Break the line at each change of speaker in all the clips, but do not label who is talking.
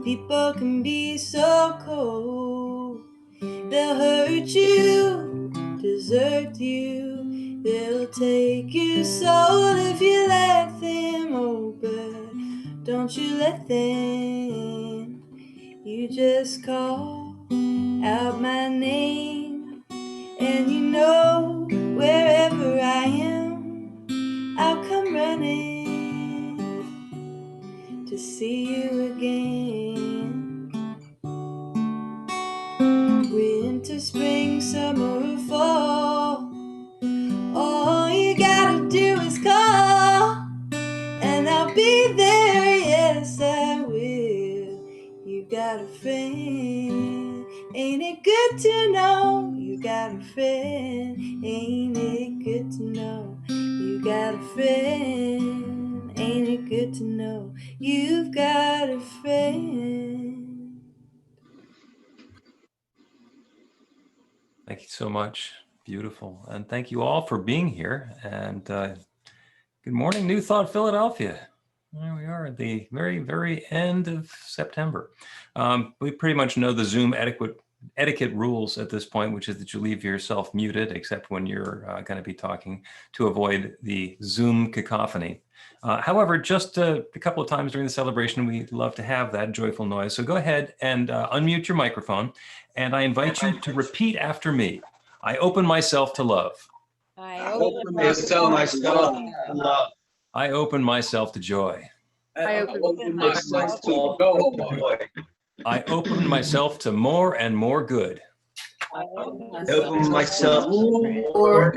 People can be so cold. They'll hurt you, desert you. They'll take your soul if you let them. Oh, but don't you let them. You just call out my name, and you know wherever I am, I'll come running to see you again. Winter, spring, summer, or fall, all you gotta do is call, and I'll be there, yes I will. You got a friend, ain't it good to know? You got a friend, ain't it good to know? You got a friend, ain't it good to know? You've got a friend.
Thank you so much. Beautiful. And thank you all for being here. And good morning, New Thought Philadelphia. There we are at the very, very end of September. We pretty much know the Zoom etiquette rules at this point, which is that you leave yourself muted, except when you're going to be talking, to avoid the Zoom cacophony. However, just a couple of times during the celebration, we love to have that joyful noise. So go ahead and unmute your microphone, and I invite you to repeat after me. I open myself to love.
I open myself to love.
I open myself to joy.
I open myself to joy.
I open myself to more and more good.
I open myself to more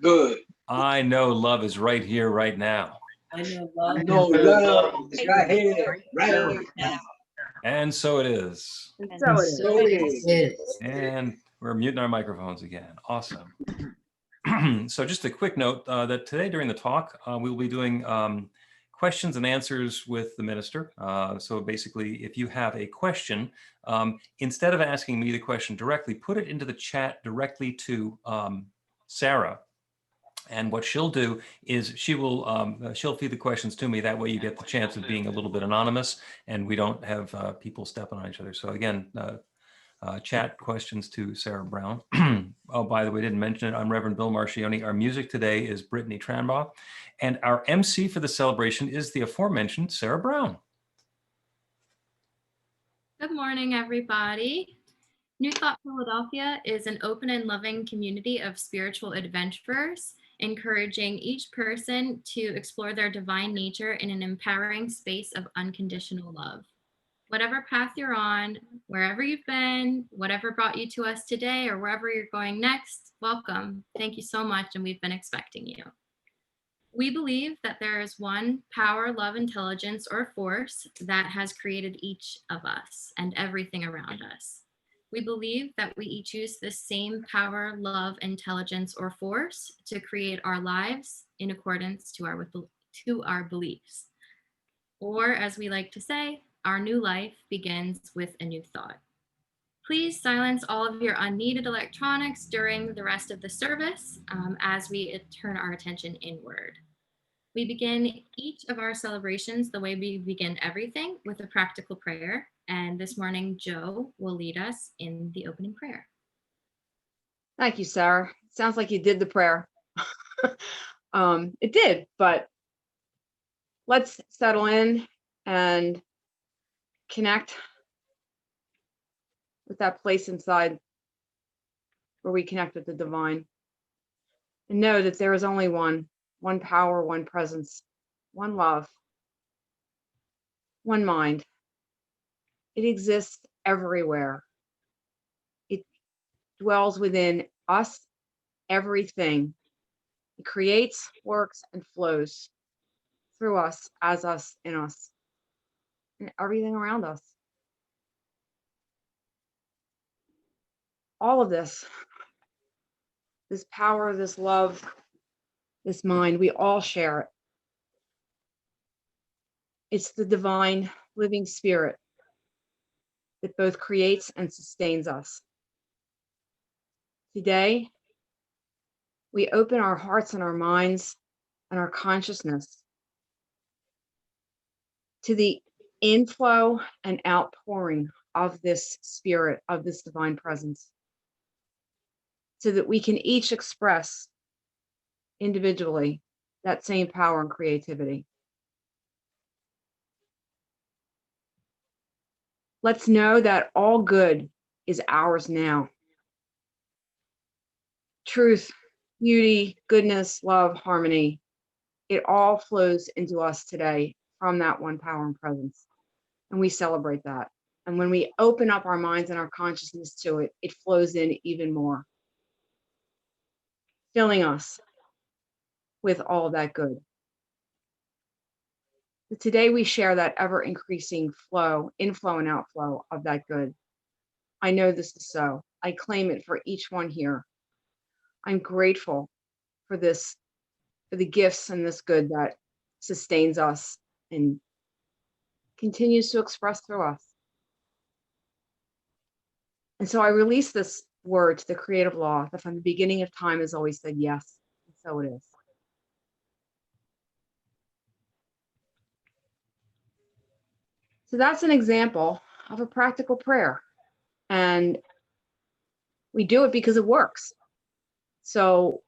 good.
I know love is right here, right now.
I know love is right here, right now.
And so it is.
So it is.
And we're muting our microphones again. Awesome. So just a quick note that today during the talk, we will be doing questions and answers with the minister. So basically, if you have a question, instead of asking me the question directly, put it into the chat directly to Sarah. And what she'll do is she'll feed the questions to me. That way you get the chance of being a little bit anonymous and we don't have people stepping on each other. So again, chat questions to Sarah Brown. Oh, by the way, I didn't mention it. I'm Reverend Bill Marcioni. Our music today is Brittany Tranbaugh. And our MC for the celebration is the aforementioned Sarah Brown.
Good morning, everybody. New Thought Philadelphia is an open and loving community of spiritual adventurers, encouraging each person to explore their divine nature in an empowering space of unconditional love. Whatever path you're on, wherever you've been, whatever brought you to us today, or wherever you're going next, welcome. Thank you so much, and we've been expecting you. We believe that there is one power, love, intelligence, or force that has created each of us and everything around us. We believe that we each use the same power, love, intelligence, or force to create our lives in accordance to our beliefs. Or, as we like to say, our new life begins with a new thought. Please silence all of your unneeded electronics during the rest of the service as we turn our attention inward. We begin each of our celebrations the way we begin everything, with a practical prayer. And this morning, Joe will lead us in the opening prayer.
Thank you, Sarah. Sounds like you did the prayer. It did, but let's settle in and connect with that place inside where we connect with the divine and know that there is only one power, one presence, one love, one mind. It exists everywhere. It dwells within us, everything. It creates, works, and flows through us, as us, in us, and everything around us. All of this power, this love, this mind, we all share it. It's the divine living spirit that both creates and sustains us. Today, we open our hearts and our minds and our consciousness to the inflow and outpouring of this spirit, of this divine presence, so that we can each express individually that same power and creativity. Let's know that all good is ours now. Truth, beauty, goodness, love, harmony, it all flows into us today from that one power and presence. And we celebrate that. And when we open up our minds and our consciousness to it, it flows in even more, filling us with all of that good. So today we share that ever increasing flow, inflow and outflow of that good. I know this is so. I claim it for each one here. I'm grateful for this, for the gifts and this good that sustains us and continues to express through us. And so I release this word to the creative law that from the beginning of time has always said yes, and so it is. So that's an example of a practical prayer. And we do it because it works. So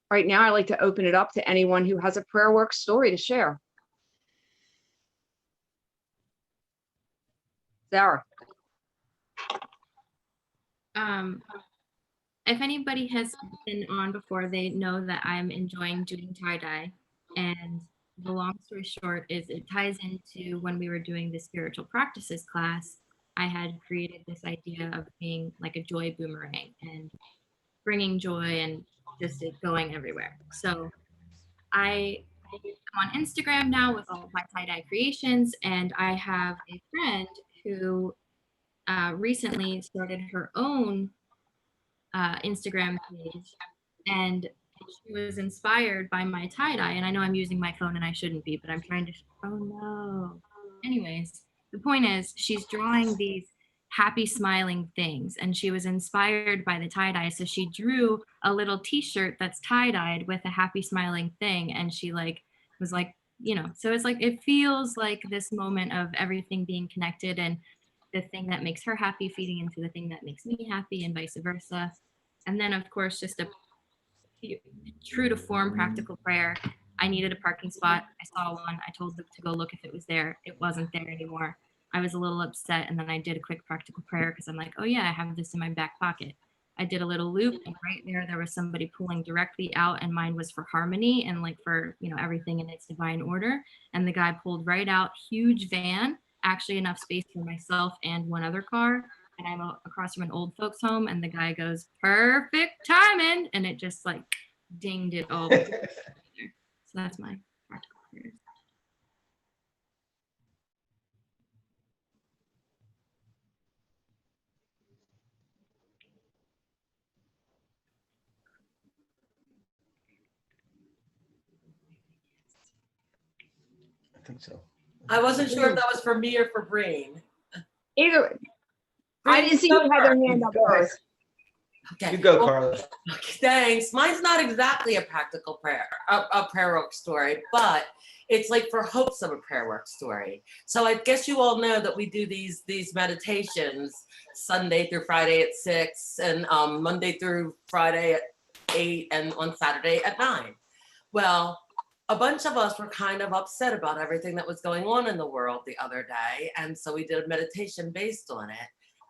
right now, I like to open it up to anyone who has a prayer work story to share. Sarah.
If anybody has been on before, they know that I'm enjoying doing tie-dye. And the long story short is it ties into when we were doing the spiritual practices class, I had created this idea of being like a joy boomerang and bringing joy and just it going everywhere. So I'm on Instagram now with all of my tie-dye creations, and I have a friend who recently started her own Instagram page, and she was inspired by my tie-dye. And I know I'm using my phone and I shouldn't be, but I'm trying to, oh no. Anyways, the point is she's drawing these happy smiling things, and she was inspired by the tie-dye. So she drew a little t-shirt that's tie-dyed with a happy smiling thing. And she was like, so it's like, it feels like this moment of everything being connected, and the thing that makes her happy feeding into the thing that makes me happy, and vice versa. And then, of course, just a true to form practical prayer. I needed a parking spot. I saw one. I told them to go look if it was there. It wasn't there anymore. I was a little upset, and then I did a quick practical prayer because I'm like, oh yeah, I have this in my back pocket. I did a little loop, and right there was somebody pulling directly out, and mine was for harmony and like for, everything in its divine order. And the guy pulled right out, huge van, actually enough space for myself and one other car. And I'm across from an old folks home, and the guy goes, perfect timing. And it just like dinged it all. So that's my practical prayers.
I think so.
I wasn't sure if that was for me or for Breen.
Either way. I didn't see who had their hand up first.
Okay.
You go,
Well,
Carlos.
thanks. Mine's not exactly a practical prayer, a prayer work story, but it's like for hopes of a prayer work story. So I guess you all know that we do these meditations Sunday through Friday at 6, and Monday through Friday at 8, and on Saturday at 9. Well, a bunch of us were kind of upset about everything that was going on in the world the other day. And so we did a meditation based on it.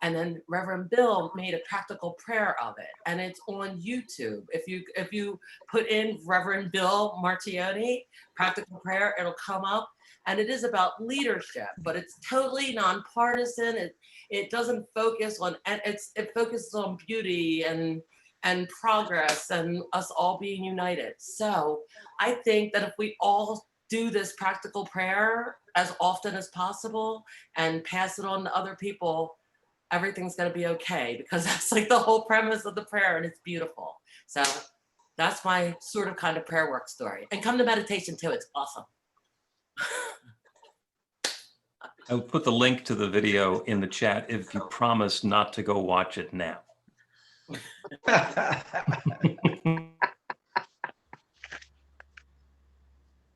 And then Reverend Bill made a practical prayer of it. And it's on YouTube. If you put in Reverend Bill Martioni, practical prayer, it'll come up. And it is about leadership, but it's totally nonpartisan. It doesn't focus on, it focuses on beauty and progress and us all being united. So I think that if we all do this practical prayer as often as possible and pass it on to other people, everything's gonna be okay, because that's like the whole premise of the prayer, and it's beautiful. So that's my sort of kind of prayer work story. And come to meditation too, it's awesome.
I'll put the link to the video in the chat if you promise not to go watch it now.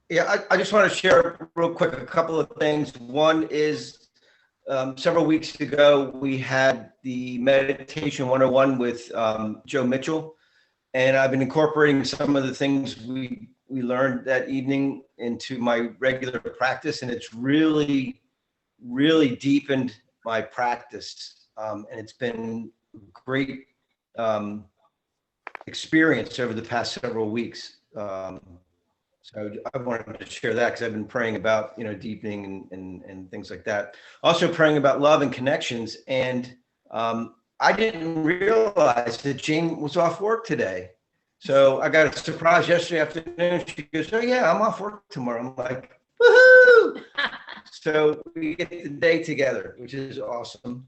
Yeah, I just want to share real quick a couple of things. One is several weeks ago, we had the Meditation 101 with Joe Mitchell. And I've been incorporating some of the things we learned that evening into my regular practice. And it's really, really deepened my practice. And it's been a great experience over the past several weeks. So I wanted to share that because I've been praying about, deepening and things like that. Also praying about love and connections. And I didn't realize that Jane was off work today. So I got a surprise yesterday afternoon. She goes, "Oh yeah, I'm off work tomorrow." I'm like, "Woohoo!" So we get the day together, which is awesome.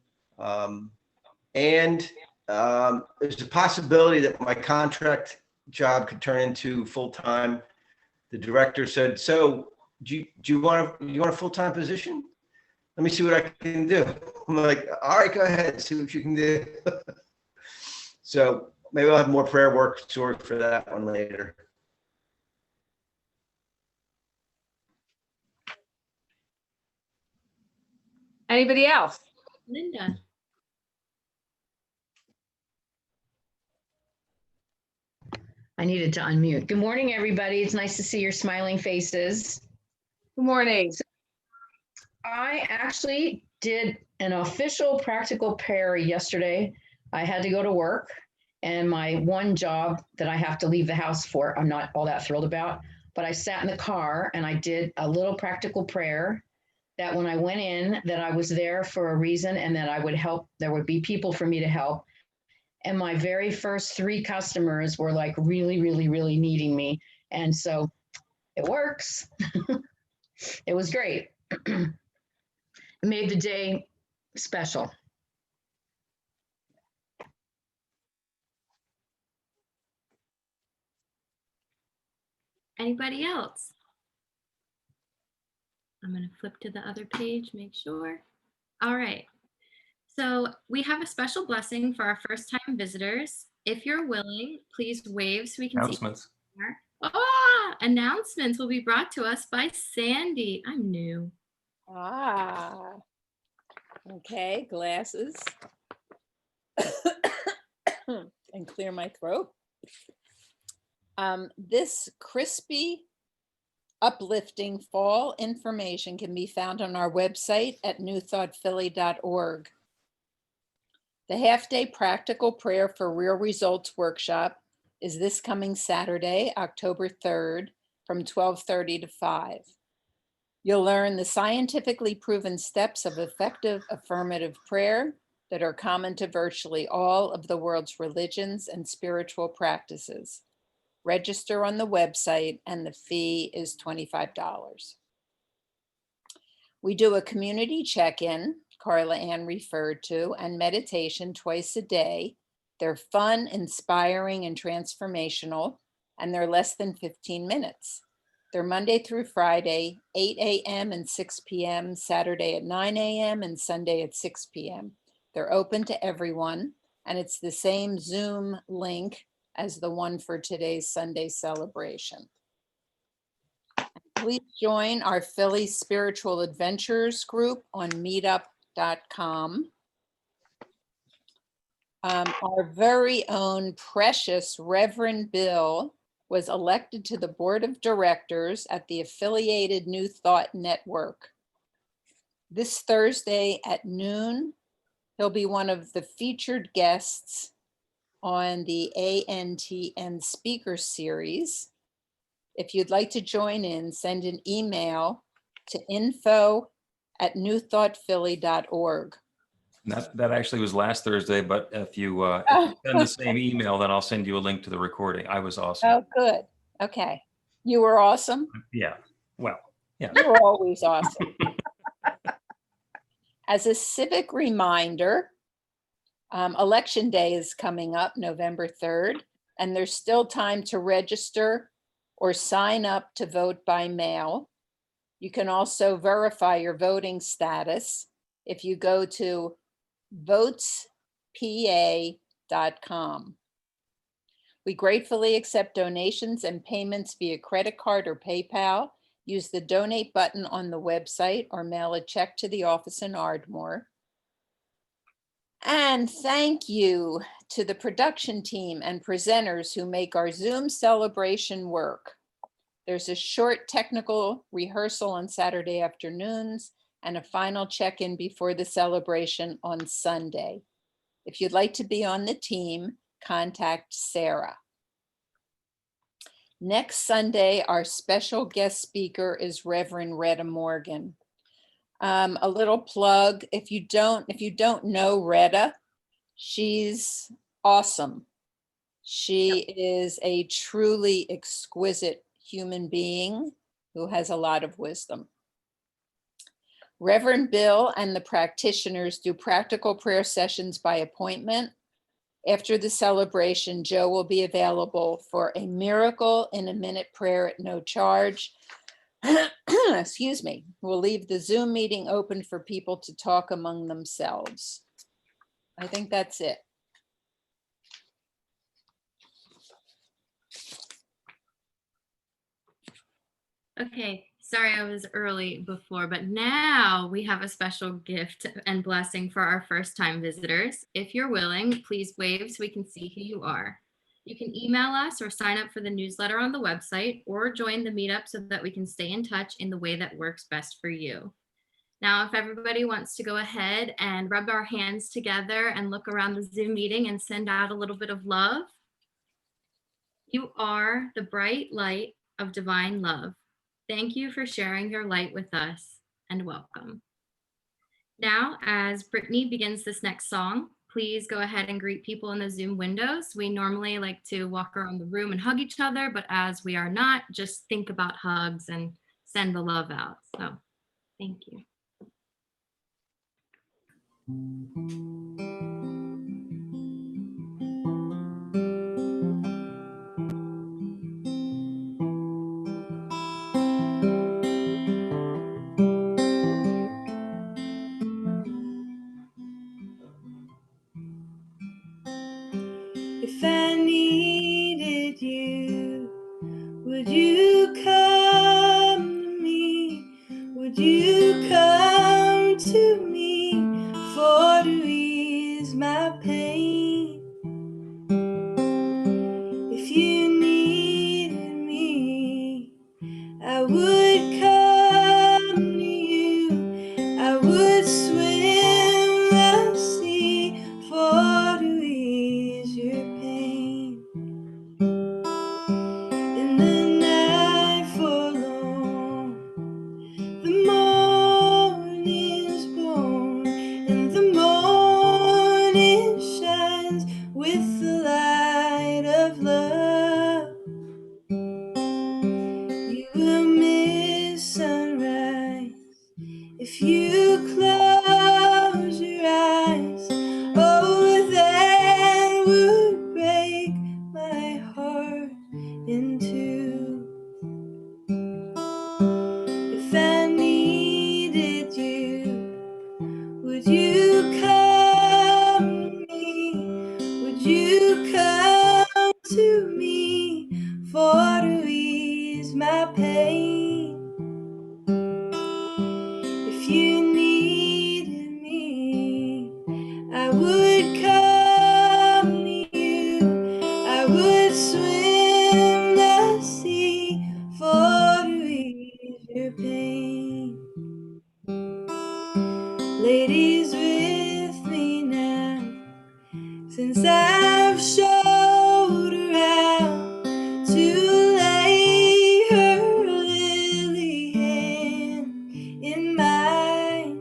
And there's a possibility that my contract job could turn into full-time. The director said, "So do you want a full-time position? Let me see what I can do." I'm like, "All right, go ahead, see what you can do." So maybe I'll have more prayer work story for that one later.
Anybody else?
Linda.
I needed to unmute. Good morning, everybody. It's nice to see your smiling faces.
Good morning.
I actually did an official practical prayer yesterday. I had to go to work, and my one job that I have to leave the house for, I'm not all that thrilled about, but I sat in the car and I did a little practical prayer that when I went in, that I was there for a reason and that I would help. There would be people for me to help. And my very first 3 customers were like really, really, really needing me. And so it works. It was great. It made the day special.
Anybody else? I'm going to flip to the other page, make sure. All right. So we have a special blessing for our first-time visitors. If you're willing, please wave so we can see.
Announcements.
Announcements will be brought to us by Sandy. I'm new.
Okay, glasses. And clear my throat. This crispy, uplifting fall information can be found on our website at newthoughtphilly.org. The half-day practical prayer for real results workshop is this coming Saturday, October 3rd, from 12:30 to 5. You'll learn the scientifically proven steps of effective affirmative prayer that are common to virtually all of the world's religions and spiritual practices. Register on the website and the fee is $25. We do a community check-in, Carla Ann referred to, and meditation twice a day. They're fun, inspiring, and transformational, and they're less than 15 minutes. They're Monday through Friday, 8 a.m. and 6 p.m., Saturday at 9 a.m. and Sunday at 6 p.m. They're open to everyone, and it's the same Zoom link as the one for today's Sunday celebration. Please join our Philly Spiritual Adventures group on meetup.com. Our very own precious Reverend Bill was elected to the board of directors at the affiliated New Thought Network. This Thursday at noon, he'll be one of the featured guests on the ANTN speaker series. If you'd like to join in, send an email to info@newthoughtphilly.org.
That actually was last Thursday, but if you send the same email, then I'll send you a link to the recording. I was awesome.
Oh, good. Okay. You were awesome.
Yeah. Well, yeah.
You were always awesome. As a civic reminder, Election Day is coming up November 3rd, and there's still time to register or sign up to vote by mail. You can also verify your voting status if you go to votespa.com. We gratefully accept donations and payments via credit card or PayPal, Use the donate button on the website or mail a check to the office in Ardmore. And thank you to the production team and presenters who make our Zoom celebration work. There's a short technical rehearsal on Saturday afternoons and a final check-in before the celebration on Sunday. If you'd like to be on the team, contact Sarah. Next Sunday, our special guest speaker is Reverend Retta Morgan. A little plug, if you don't know Retta, she's awesome. She is a truly exquisite human being who has a lot of wisdom. Reverend Bill and the practitioners do practical prayer sessions by appointment. After the celebration, Joe will be available for a miracle in a minute prayer at no charge. Excuse me. We'll leave the Zoom meeting open for people to talk among themselves. I think that's it.
Okay, sorry I was early before, but now we have a special gift and blessing for our first-time visitors. If you're willing, please wave so we can see who you are. You can email us or sign up for the newsletter on the website or join the meetup so that we can stay in touch in the way that works best for you. Now, if everybody wants to go ahead and rub our hands together and look around the Zoom meeting and send out a little bit of love. You are the bright light of divine love. Thank you for sharing your light with us, and welcome. Now, as Brittany begins this next song, please go ahead and greet people in the Zoom windows. We normally like to walk around the room and hug each other, but as we are not, just think about hugs and send the love out. So, thank you.
If I needed you, would you come to me? Would you come to me for to ease my pain? If you needed me, I would come to you. I would swim the sea for to ease your pain. In the night forlorn, the morn is born, and the morning shines with the light of love. You will miss sunrise if you close your eyes. Oh, that would break my heart in two. If I needed you, would you come to me? Would you come to me for to ease my pain? If you needed me, I would come to you. I would swim the sea for to ease your pain. Ladies with me now, since I've showed around to lay her lily hand in mine.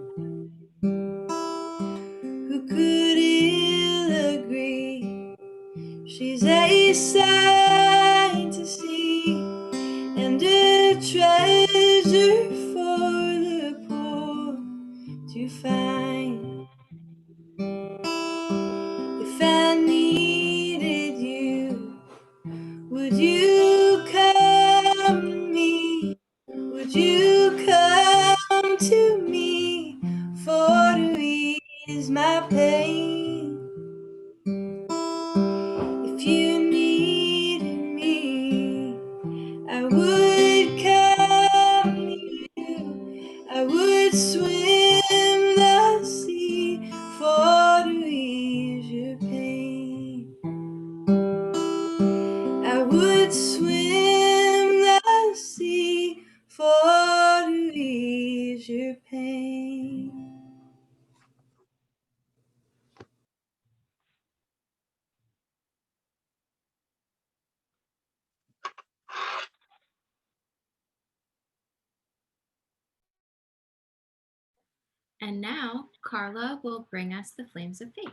Who could ill agree? She's a sight to see and a treasure for the poor to find. If I needed you, would you come to me? Would you come to me for to ease my pain? If you needed me, I would come
And now Carla will bring us the flames of faith.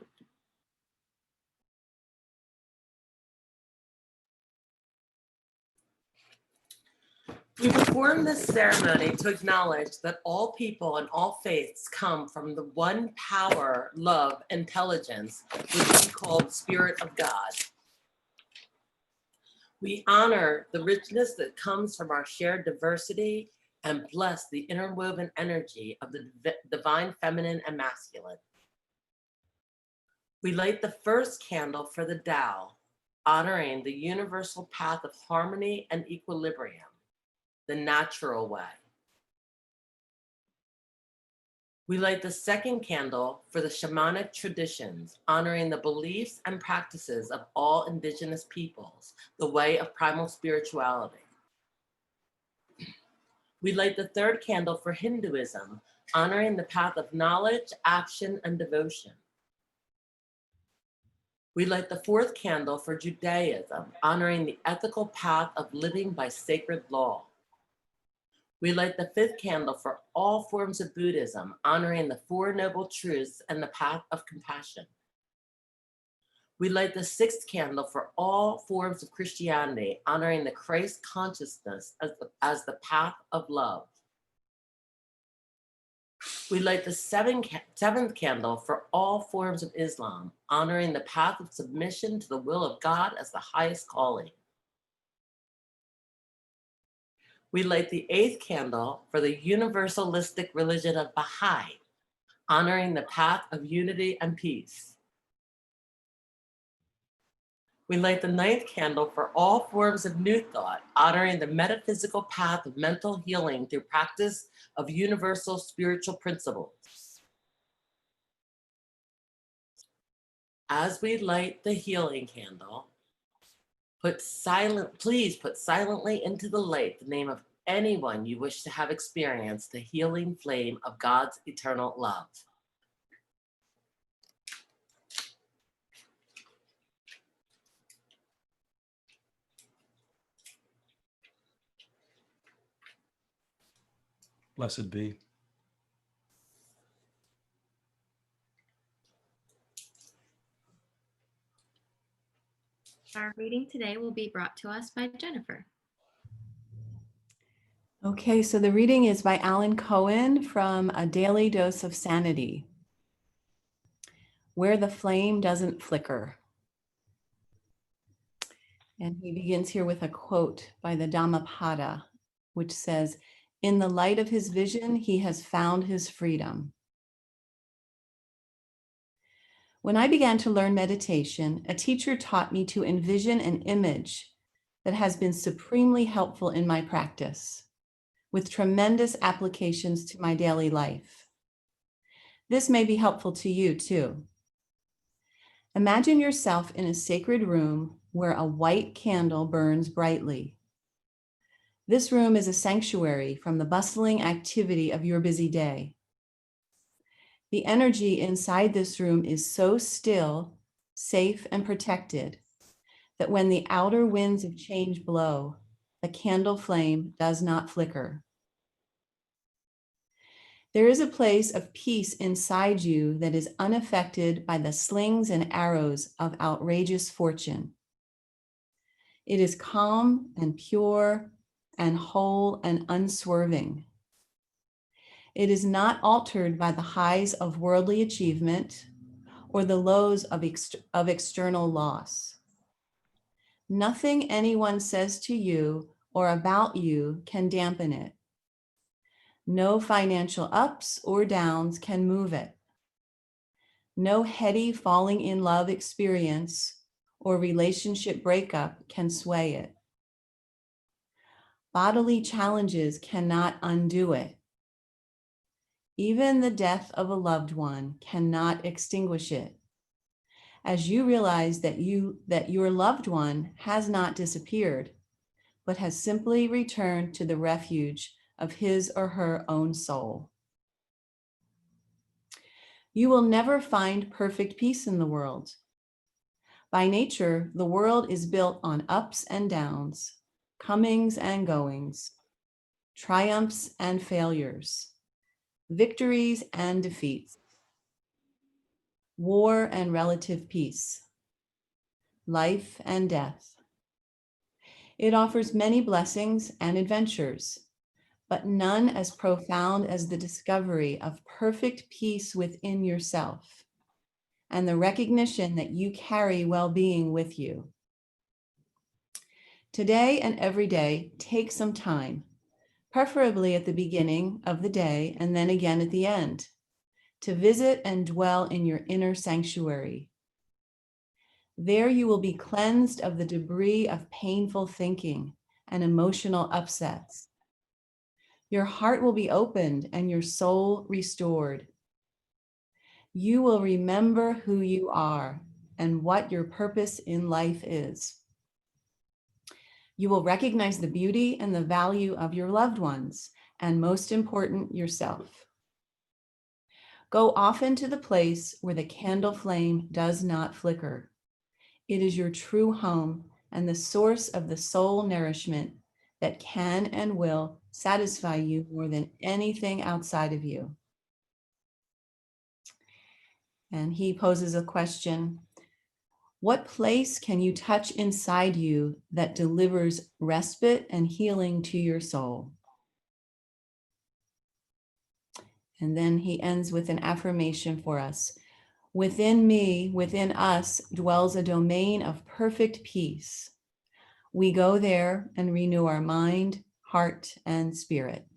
We perform this ceremony to acknowledge that all people and all faiths come from the one power, love, intelligence, which we call the Spirit of God. We honor the richness that comes from our shared diversity and bless the interwoven energy of the divine feminine and masculine. We light the first candle for the Tao, honoring the universal path of harmony and equilibrium, the natural way. We light the second candle for the shamanic traditions, honoring the beliefs and practices of all indigenous peoples, the way of primal spirituality. We light the third candle for Hinduism, honoring the path of knowledge, action, and devotion. We light the fourth candle for Judaism, honoring the ethical path of living by sacred law. We light the fifth candle for all forms of Buddhism, honoring the Four Noble Truths and the path of compassion. We light the sixth candle for all forms of Christianity, honoring the Christ consciousness as the path of love. We light the seventh candle for all forms of Islam, honoring the path of submission to the will of God as the highest calling. We light the eighth candle for the universalistic religion of Baha'i, honoring the path of unity and peace. We light the ninth candle for all forms of New Thought, honoring the metaphysical path of mental healing through practice of universal spiritual principles. As we light the healing candle, please put silently into the light the name of anyone you wish to have experienced the healing flame of God's eternal love.
Blessed be.
Our reading today will be brought to us by Jennifer.
Okay, so the reading is by Alan Cohen from A Daily Dose of Sanity. Where the flame doesn't flicker. And he begins here with a quote by the Dhammapada, which says, "In the light of his vision, he has found his freedom." When I began to learn meditation, a teacher taught me to envision an image that has been supremely helpful in my practice, with tremendous applications to my daily life. This may be helpful to you too. Imagine yourself in a sacred room where a white candle burns brightly. This room is a sanctuary from the bustling activity of your busy day. The energy inside this room is so still, safe, and protected that when the outer winds of change blow, the candle flame does not flicker. There is a place of peace inside you that is unaffected by the slings and arrows of outrageous fortune. It is calm and pure and whole and unswerving. It is not altered by the highs of worldly achievement or the lows of external loss. Nothing anyone says to you or about you can dampen it. No financial ups or downs can move it. No heady falling in love experience or relationship breakup can sway it. Bodily challenges cannot undo it. Even the death of a loved one cannot extinguish it, as you realize that your loved one has not disappeared, but has simply returned to the refuge of his or her own soul. You will never find perfect peace in the world. By nature, the world is built on ups and downs, comings and goings, triumphs and failures, victories and defeats, war and relative peace, life and death. It offers many blessings and adventures, but none as profound as the discovery of perfect peace within yourself and the recognition that you carry well-being with you. Today and every day, take some time, preferably at the beginning of the day and then again at the end, to visit and dwell in your inner sanctuary. There you will be cleansed of the debris of painful thinking and emotional upsets. Your heart will be opened and your soul restored. You will remember who you are and what your purpose in life is. You will recognize the beauty and the value of your loved ones, and most important, yourself. Go often to the place where the candle flame does not flicker. It is your true home and the source of the soul nourishment that can and will satisfy you more than anything outside of you. And he poses a question. What place can you touch inside you that delivers respite and healing to your soul? And then he ends with an affirmation for us. Within me, within us, dwells a domain of perfect peace. We go there and renew our mind, heart, and spirit.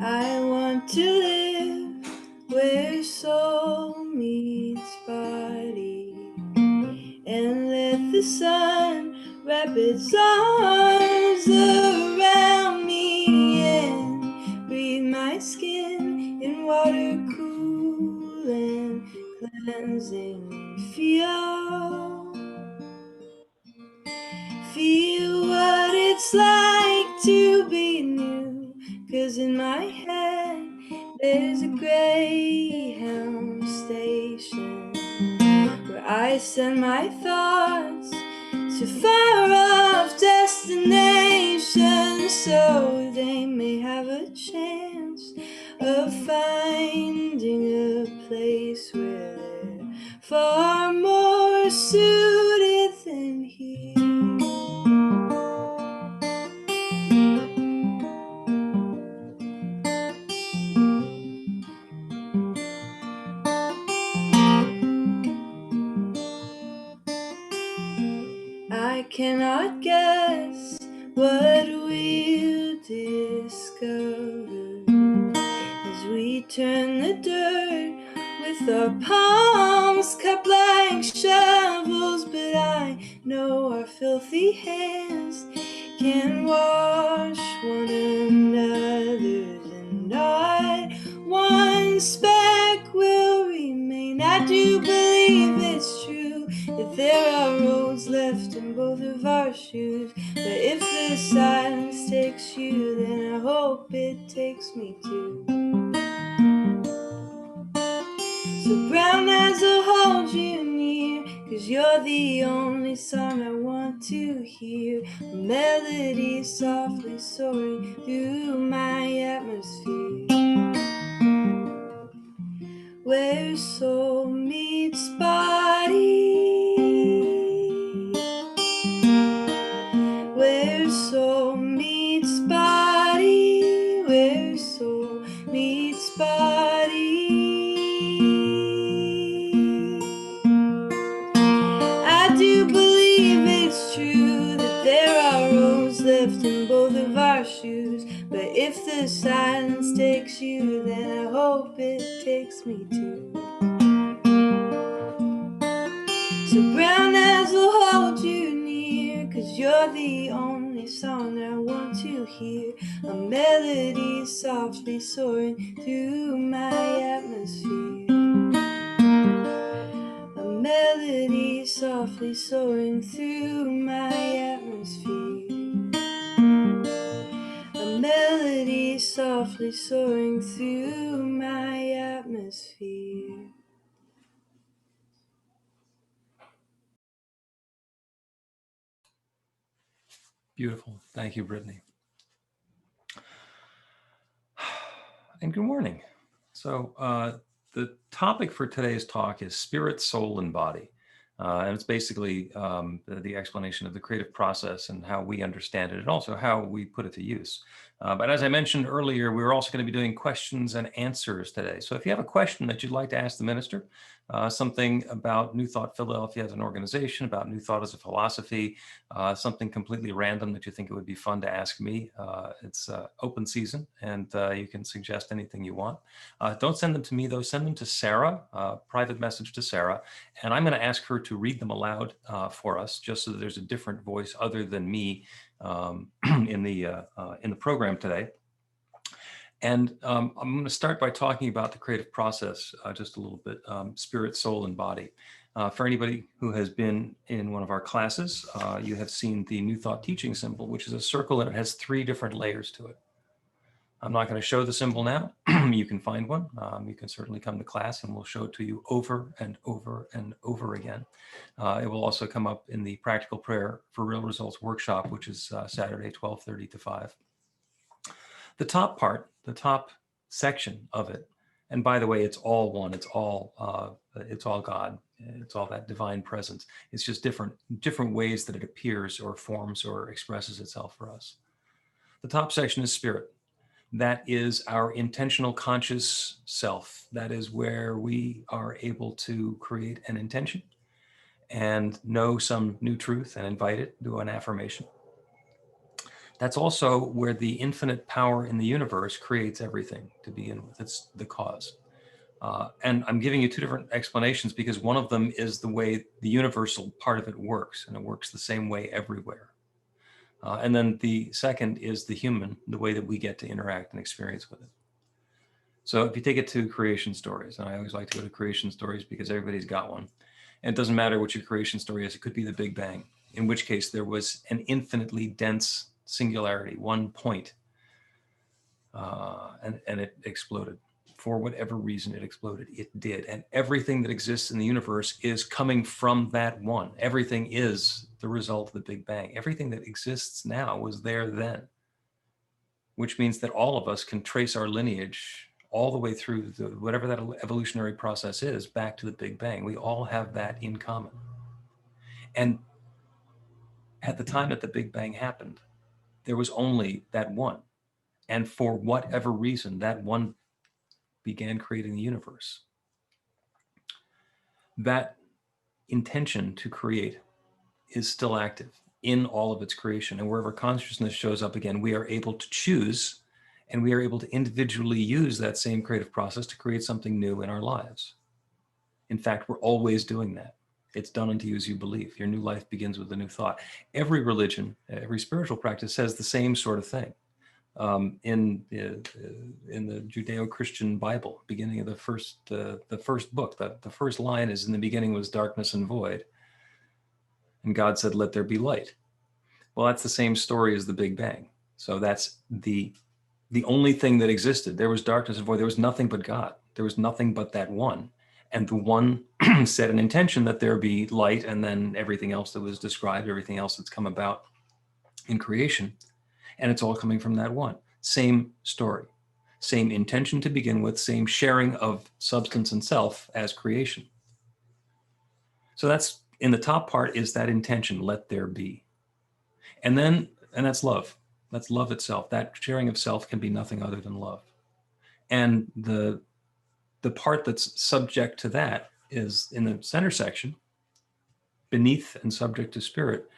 I want to live where soul meets body, and let the sun wrap its arms around me and breathe my skin in water cool and cleansing. Feel what it's like to be new, 'cause in my head there's a Greyhound station where I send my thoughts to far off destinations, so they may have a chance of finding a place where they're far more suited than here. I cannot guess what we'll discover as we turn the dirt with our palms cupped like shovels, but I know our filthy hands can wash one another's, and not one speck will remain. I do believe it's true that there are roads left in both of our shoes, but if the silence takes you, then I hope it takes me too. So brown eyes will hold you near, 'cause you're the only song I want to hear. A melody softly soaring through my atmosphere, where soul meets body, where soul meets body, where soul meets body. I do believe it's true that there are roads left in both of our shoes, but if the silence takes you, then I hope it takes me too. So brown eyes will hold you near, 'cause you're the only song I want to hear. A melody softly soaring through my atmosphere, melody softly soaring through my atmosphere. A melody softly soaring through my atmosphere.
Beautiful. Thank you, Brittany. And good morning. So the topic for today's talk is spirit, soul, and body. And it's basically the explanation of the creative process and how we understand it, and also how we put it to use. But as I mentioned earlier, we're also going to be doing questions and answers today. So if you have a question that you'd like to ask the minister, something about New Thought Philadelphia as an organization, about New Thought as a philosophy, something completely random that you think it would be fun to ask me, it's open season, and you can suggest anything you want. Don't send them to me, though. Send them to Sarah, private message to Sarah, and I'm going to ask her to read them aloud for us, just so that there's a different voice other than me in the program today. And I'm going to start by talking about the creative process just a little bit, spirit, soul, and body. For anybody who has been in one of our classes, you have seen the New Thought teaching symbol, which is a circle and it has 3 different layers to it. I'm not going to show the symbol now. You can find one. You can certainly come to class and we'll show it to you over and over and over again. It will also come up in the Practical Prayer for Real Results workshop, which is Saturday, 12:30 to 5. The top part, the top section of it, and by the way, it's all one. It's all God. It's all that divine presence. It's just different ways that it appears or forms or expresses itself for us. The top section is spirit. That is our intentional conscious self. That is where we are able to create an intention and know some new truth and invite it, do an affirmation. That's also where the infinite power in the universe creates everything to begin with. It's the cause. And I'm giving you 2 different explanations because one of them is the way the universal part of it works, and it works the same way everywhere. And then the second is the human, the way that we get to interact and experience with it. So if you take it to creation stories, and I always like to go to creation stories because everybody's got one. And it doesn't matter what your creation story is. It could be the Big Bang, in which case there was an infinitely dense singularity, one point, and it exploded. For whatever reason it exploded, it did. And everything that exists in the universe is coming from that one. Everything is the result of the Big Bang. Everything that exists now was there then, which means that all of us can trace our lineage all the way through whatever that evolutionary process is back to the Big Bang. We all have that in common. And at the time that the Big Bang happened, there was only that one. And for whatever reason, that one began creating the universe. That intention to create is still active in all of its creation. And wherever consciousness shows up again, we are able to choose, and we are able to individually use that same creative process to create something new in our lives. In fact, we're always doing that. It's done unto you as you believe. Your new life begins with a new thought. Every religion, every spiritual practice says the same sort of thing. In the Judeo-Christian Bible, beginning of the first book, the first line is, "In the beginning was darkness and void, and God said, let there be light." Well, that's the same story as the Big Bang. So that's the only thing that existed. There was darkness and void. There was nothing but God. There was nothing but that one. And the one set an intention that there be light, and then everything else that was described, everything else that's come about in creation. And it's all coming from that one. Same story, same intention to begin with, same sharing of substance and self as creation. So that's, in the top part is that intention, let there be. And that's love. That's love itself. That sharing of self can be nothing other than love. And the part that's subject to that is in the center section, beneath and subject to spirit,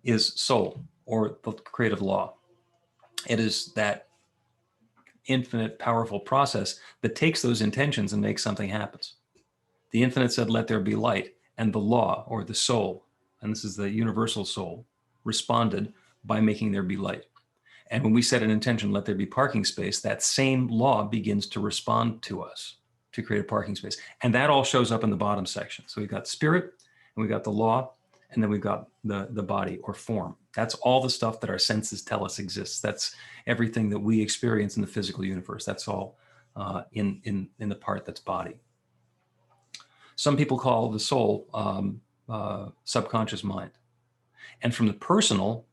is soul, or the creative law. It is that infinite, powerful process that takes those intentions and makes something happen. The infinite said, let there be light, and the law, or the soul, and this is the universal soul, responded by making there be light. And when we set an intention, let there be parking space, that same law begins to respond to us. to create a parking space. And that all shows up in the bottom section. So we've got spirit, and we've got the law, and then we've got the body or form. That's all the stuff that our senses tell us exists. That's everything that we experience in the physical universe. That's all in the part that's body. Some people call the soul subconscious mind. And from the personal,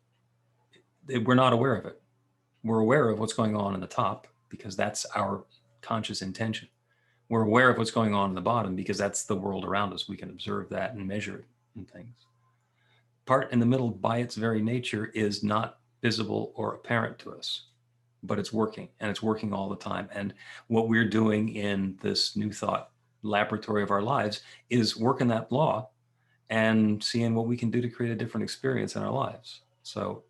we're not aware of it. We're aware of what's going on in the top because that's our conscious intention. We're aware of what's going on in the bottom because that's the world around us. We can observe that and measure it and things. Part in the middle, by its very nature, is not visible or apparent to us, but it's working, and it's working all the time. And what we're doing in this New Thought laboratory of our lives is working that law and seeing what we can do to create a different experience in our lives. So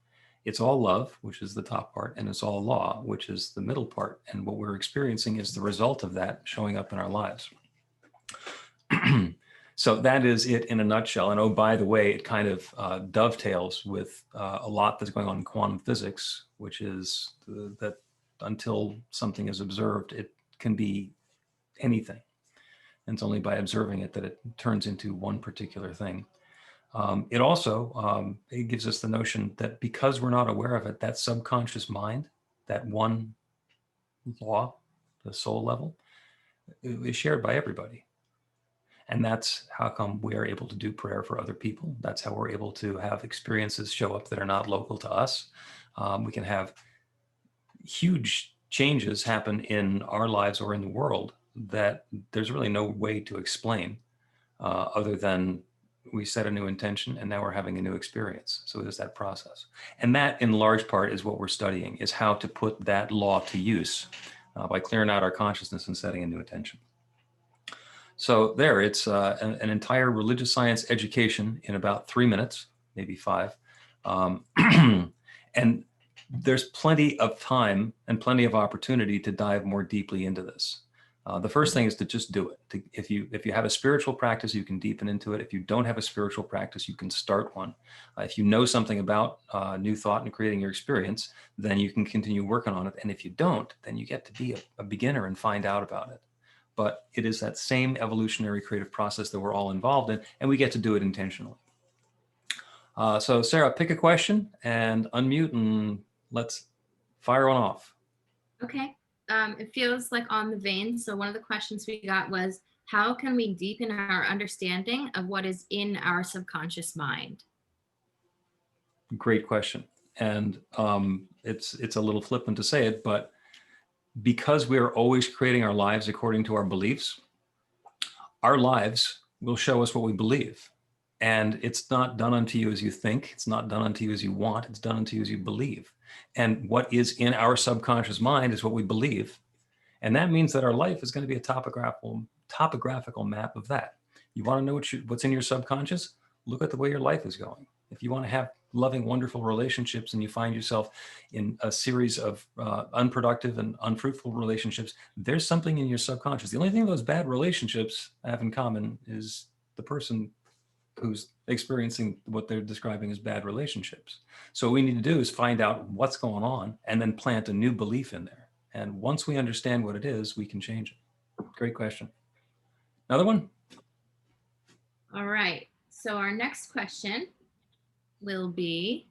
it's all love, which is the top part, and it's all law, which is the middle part. And what we're experiencing is the result of that showing up in our lives. So that is it in a nutshell. And oh, by the way, it kind of dovetails with a lot that's going on in quantum physics, which is that until something is observed, it can be anything. And it's only by observing it that it turns into one particular thing. It also, it gives us the notion that because we're not aware of it, that subconscious mind, that one law, the soul level, is shared by everybody. And that's how come we are able to do prayer for other people. That's how we're able to have experiences show up that are not local to us. We can have huge changes happen in our lives or in the world that there's really no way to explain other than we set a new intention and now we're having a new experience. So there's that process. And that in large part is what we're studying, is how to put that law to use by clearing out our consciousness and setting a new intention. So there, it's an entire religious science education in about 3 minutes, maybe 5. And there's plenty of time and plenty of opportunity to dive more deeply into this. The first thing is to just do it. If you have a spiritual practice, you can deepen into it. If you don't have a spiritual practice, you can start one. If you know something about New Thought and creating your experience, then you can continue working on it. And if you don't, then you get to be a beginner and find out about it. But it is that same evolutionary creative process that we're all involved in, and we get to do it intentionally. So Sarah, pick a question and unmute and let's fire one off.
Okay. It feels like on the vein. So one of the questions we got was, how can we deepen our understanding of what is in our subconscious mind?
Great question. And it's a little flippant to say it, but because we are always creating our lives according to our beliefs, our lives will show us what we believe. And it's not done unto you as you think. It's not done unto you as you want. It's done unto you as you believe. And what is in our subconscious mind is what we believe. And that means that our life is going to be a topographical map of that. You want to know what's in your subconscious? Look at the way your life is going. If you want to have loving, wonderful relationships and you find yourself in a series of unproductive and unfruitful relationships, there's something in your subconscious. The only thing those bad relationships have in common is the person who's experiencing what they're describing as bad relationships. So what we need to do is find out what's going on and then plant a new belief in there. And once we understand what it is, we can change it. Great question. Another one?
All right. So our next question will be,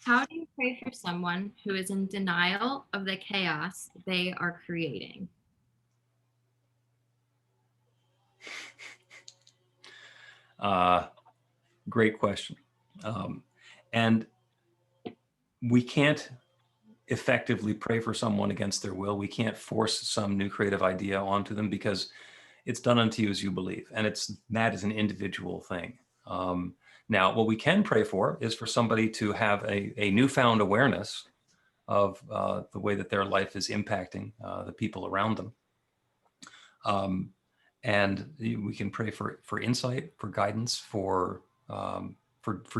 how do you pray for someone who is in denial of the chaos they are creating?
Great question. And we can't effectively pray for someone against their will. We can't force some new creative idea onto them because it's done unto you as you believe. And that is an individual thing. Now, what we can pray for is for somebody to have a newfound awareness of the way that their life is impacting the people around them. And we can pray for insight, for guidance, for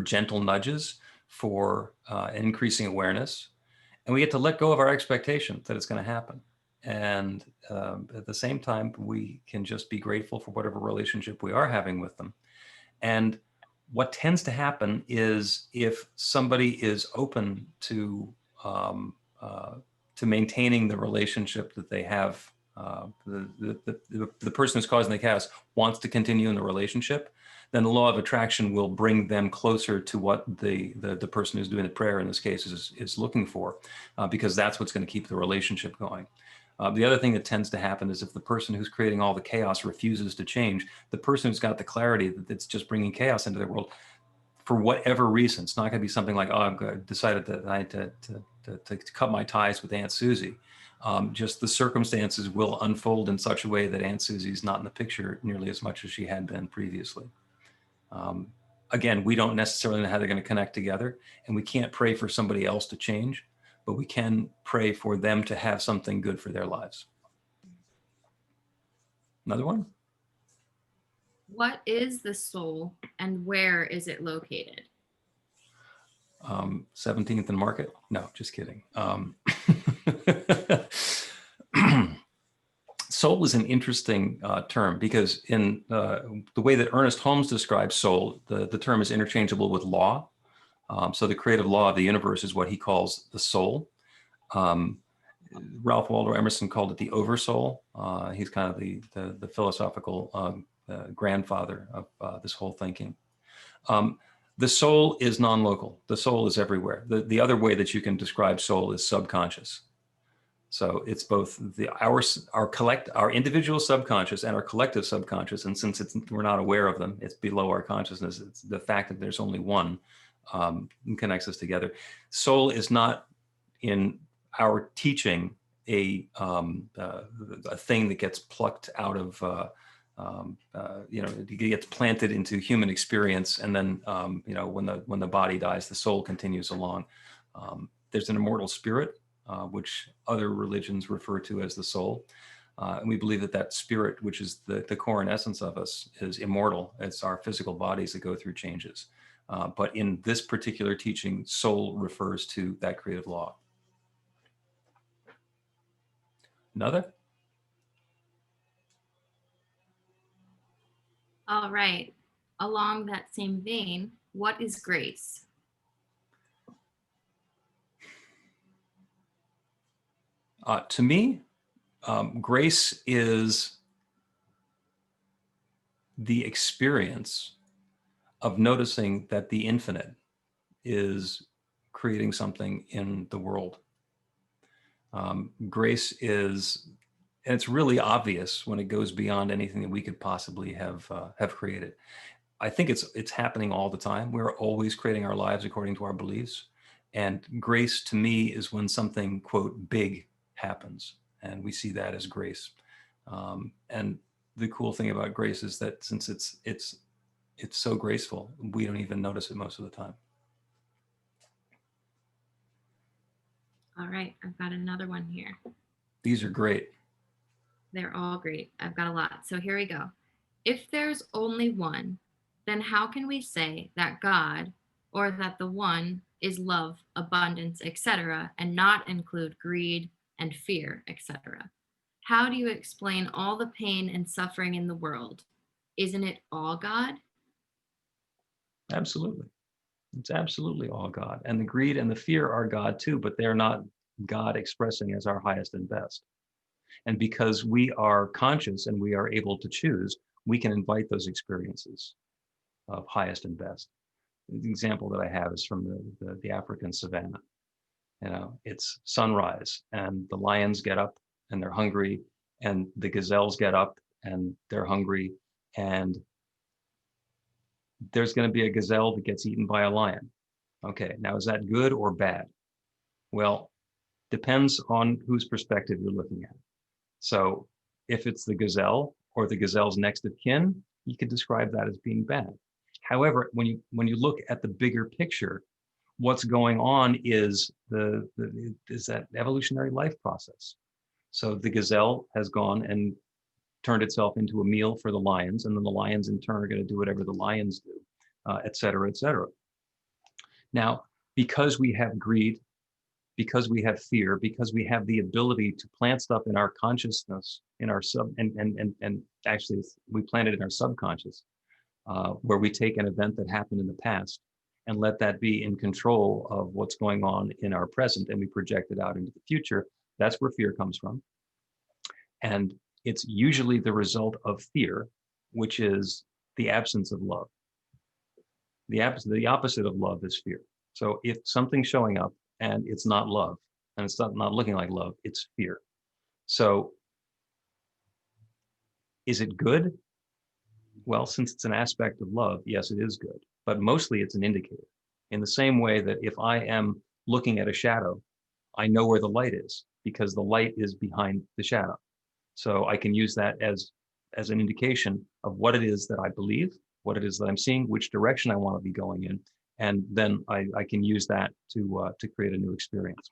gentle nudges, for increasing awareness. And we get to let go of our expectation that it's going to happen. And at the same time, we can just be grateful for whatever relationship we are having with them. And what tends to happen is if somebody is open to maintaining the relationship that they have the person who's causing the chaos wants to continue in the relationship, then the law of attraction will bring them closer to what the person who's doing the prayer in this case is looking for, because that's what's going to keep the relationship going. The other thing that tends to happen is if the person who's creating all the chaos refuses to change, the person who's got the clarity that it's just bringing chaos into their world, for whatever reason, it's not going to be something like, oh, I've decided that I need to cut my ties with Aunt Susie. Just the circumstances will unfold in such a way that Aunt Susie's not in the picture nearly as much as she had been previously. Again, we don't necessarily know how they're going to connect together, and we can't pray for somebody else to change, but we can pray for them to have something good for their lives. Another one?
What is the soul and where is it located?
17th and Market? No, just kidding. Soul is an interesting term because in the way that Ernest Holmes describes soul, the term is interchangeable with law. So the creative law of the universe is what he calls the soul. Ralph Waldo Emerson called it the oversoul. He's kind of the philosophical grandfather of this whole thinking. The soul is non-local. The soul is everywhere. The other way that you can describe soul is subconscious. So it's both our individual subconscious and our collective subconscious. And since we're not aware of them, it's below our consciousness. It's the fact that there's only one connects us together. Soul is not in our teaching a thing that gets plucked out of it gets planted into human experience, and then when the body dies, the soul continues along. There's an immortal spirit, which other religions refer to as the soul, and we believe that spirit, which is the core and essence of us, is immortal. It's our physical bodies that go through changes, but in this particular teaching, soul refers to that creative law. Another?
All right. Along that same vein, what is grace?
To me, grace is the experience of noticing that the infinite is creating something in the world. Grace is, and it's really obvious when it goes beyond anything that we could possibly have created. I think it's happening all the time. We're always creating our lives according to our beliefs. And grace to me is when something, quote, big happens. And we see that as grace. And the cool thing about grace is that since it's so graceful, we don't even notice it most of the time.
All right, I've got another one here.
These are great.
They're all great. I've got a lot. So here we go. If there's only one, then how can we say that God, or that the one, is love, abundance, etc., and not include greed and fear, etc.? How do you explain all the pain and suffering in the world? Isn't it all God?
Absolutely. It's absolutely all God. And the greed and the fear are God too, but they're not God expressing as our highest and best. And because we are conscious and we are able to choose, we can invite those experiences of highest and best. The example that I have is from the African savannah. It's sunrise and the lions get up and they're hungry, and the gazelles get up and they're hungry, and there's going to be a gazelle that gets eaten by a lion. Okay, now is that good or bad? Well, depends on whose perspective you're looking at. So if it's the gazelle or the gazelle's next of kin, you could describe that as being bad. However, when you look at the bigger picture, what's going on is that evolutionary life process. So the gazelle has gone and turned itself into a meal for the lions, and then the lions in turn are going to do whatever the lions do, et cetera, et cetera. Now, because we have greed, because we have fear, because we have the ability to plant stuff in our consciousness, in our and actually we plant it in our subconscious, where we take an event that happened in the past and let that be in control of what's going on in our present, and we project it out into the future. That's where fear comes from. And it's usually the result of fear, which is the absence of love. The opposite of love is fear. So if something's showing up and it's not love, and it's not looking like love, it's fear. So is it good? Well, since it's an aspect of love, yes, it is good. But mostly it's an indicator. In the same way that if I am looking at a shadow, I know where the light is because the light is behind the shadow. So I can use that as an indication of what it is that I believe, what it is that I'm seeing, which direction I want to be going in. And then I can use that to create a new experience.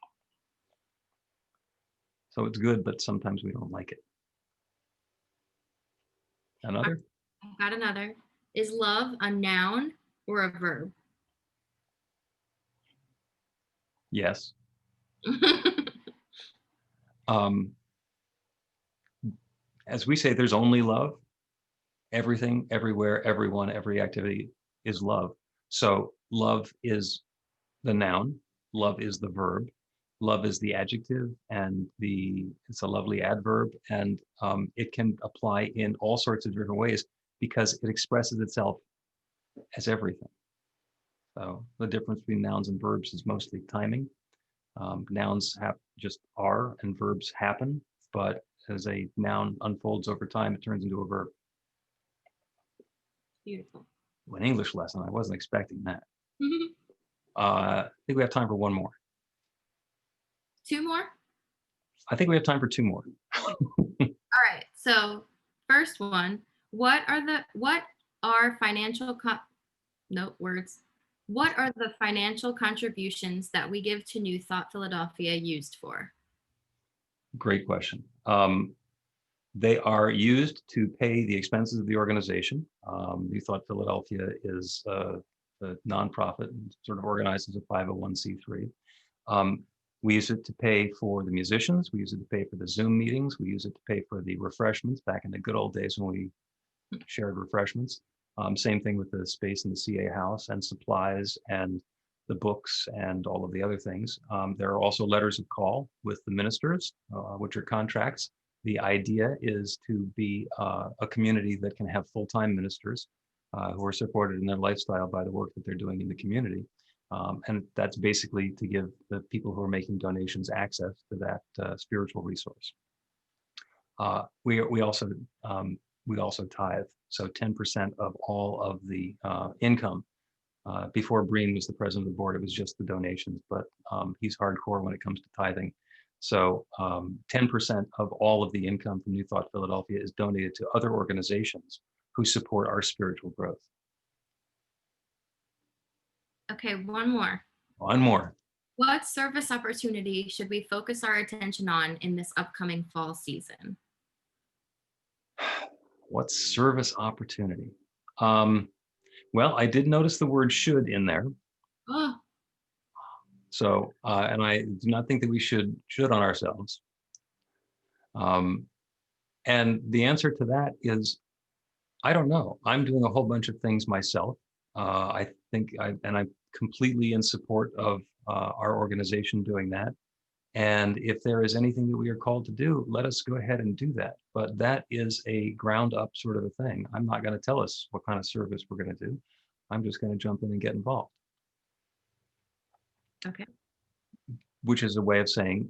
So it's good, but sometimes we don't like it. Another?
I've got another. Is love a noun or a verb?
Yes. As we say, there's only love. Everything, everywhere, everyone, every activity is love. So love is the noun, love is the verb, love is the adjective, and it's a lovely adverb, and it can apply in all sorts of different ways because it expresses itself as everything. So the difference between nouns and verbs is mostly timing. Nouns just are and verbs happen, but as a noun unfolds over time, it turns into a verb.
Beautiful.
An English lesson. I wasn't expecting that. I think we have time for one more.
Two more?
I think we have time for two more.
All right. So first one, what are the financial contributions that we give to New Thought Philadelphia used for?
Great question. They are used to pay the expenses of the organization. New Thought Philadelphia is a nonprofit, sort of organized as a 501c3. We use it to pay for the musicians. We use it to pay for the Zoom meetings. We use it to pay for the refreshments back in the good old days when we shared refreshments. Same thing with the space in the CA house and supplies and the books and all of the other things. There are also letters of call with the ministers, which are contracts. The idea is to be a community that can have full-time ministers who are supported in their lifestyle by the work that they're doing in the community. And that's basically to give the people who are making donations access to that spiritual resource. We also tithe. So 10% of all of the income. Before Breen was the president of the board, it was just the donations, but he's hardcore when it comes to tithing. So 10% of all of the income from New Thought Philadelphia is donated to other organizations who support our spiritual growth.
Okay, one more.
One more.
What service opportunity should we focus our attention on in this upcoming fall season?
What service opportunity? Well, I did notice the word should in there.
Oh.
So, and I do not think that we should on ourselves. And the answer to that is, I don't know. I'm doing a whole bunch of things myself. I think I'm completely in support of our organization doing that. And if there is anything that we are called to do, let us go ahead and do that. But that is a ground up sort of a thing. I'm not going to tell us what kind of service we're going to do. I'm just going to jump in and get involved.
Okay.
Which is a way of saying,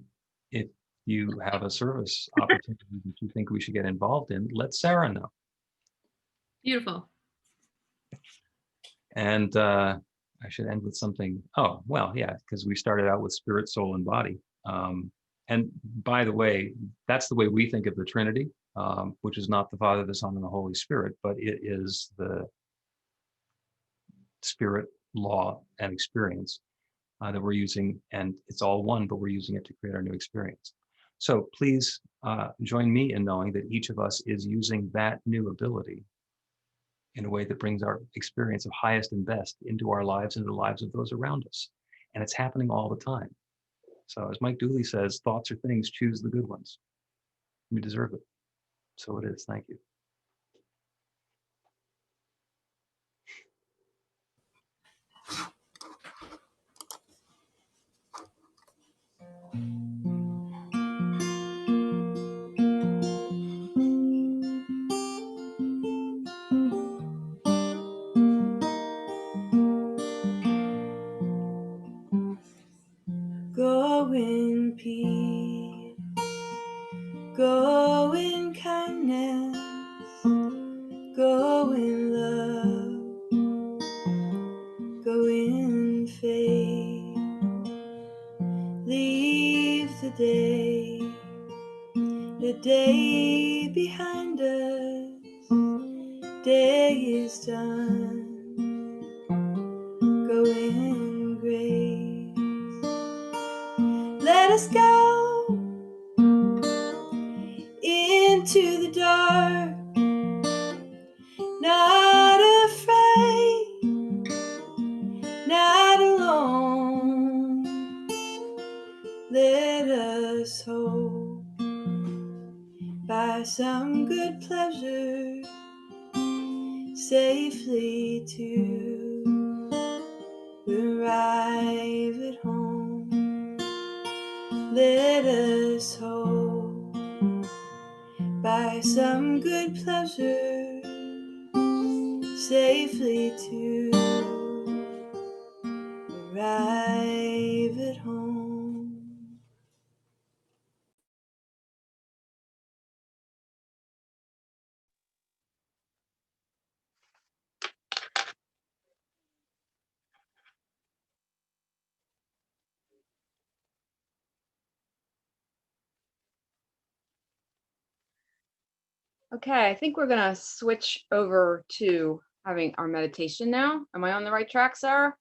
if you have a service opportunity that you think we should get involved in, let Sarah know.
Beautiful.
And I should end with something. Oh, well, yeah, because we started out with spirit, soul, and body. And by the way, that's the way we think of the Trinity, which is not the Father, the Son, and the Holy Spirit, but it is the spirit, law, and experience that we're using. And it's all one, but we're using it to create our new experience. So please join me in knowing that each of us is using that new ability in a way that brings our experience of highest and best into our lives and the lives of those around us. And it's happening all the time. So as Mike Dooley says, thoughts are things, choose the good ones. We deserve it. So it is. Thank you.
peace. Go in kindness, go in love, go in faith. Leave the day behind us. Day is done. Go in grace. Let us go into the dark, not afraid, not alone. Let us hope by some good pleasure safely to arrive at home. Let us hope by some good pleasure safely to arrive at home.
Okay, I think we're gonna switch over to having our meditation now. Am I on the right track, Sarah?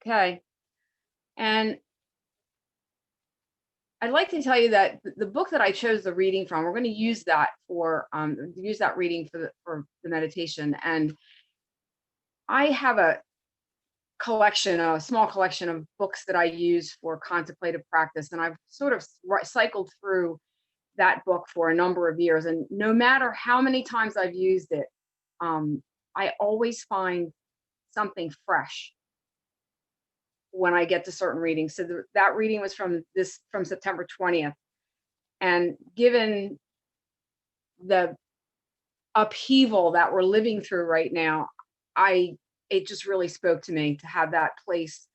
Okay. And I'd like to tell you that the book that I chose the reading from, we're going to use that for reading for the meditation. And I have a small collection of books that I use for contemplative practice, and I've sort of cycled through that book for a number of years. And no matter how many times I've used it, I always find something fresh when I get to certain readings. So that reading was from September 20th. And given the upheaval that we're living through right now, it just really spoke to me to have that place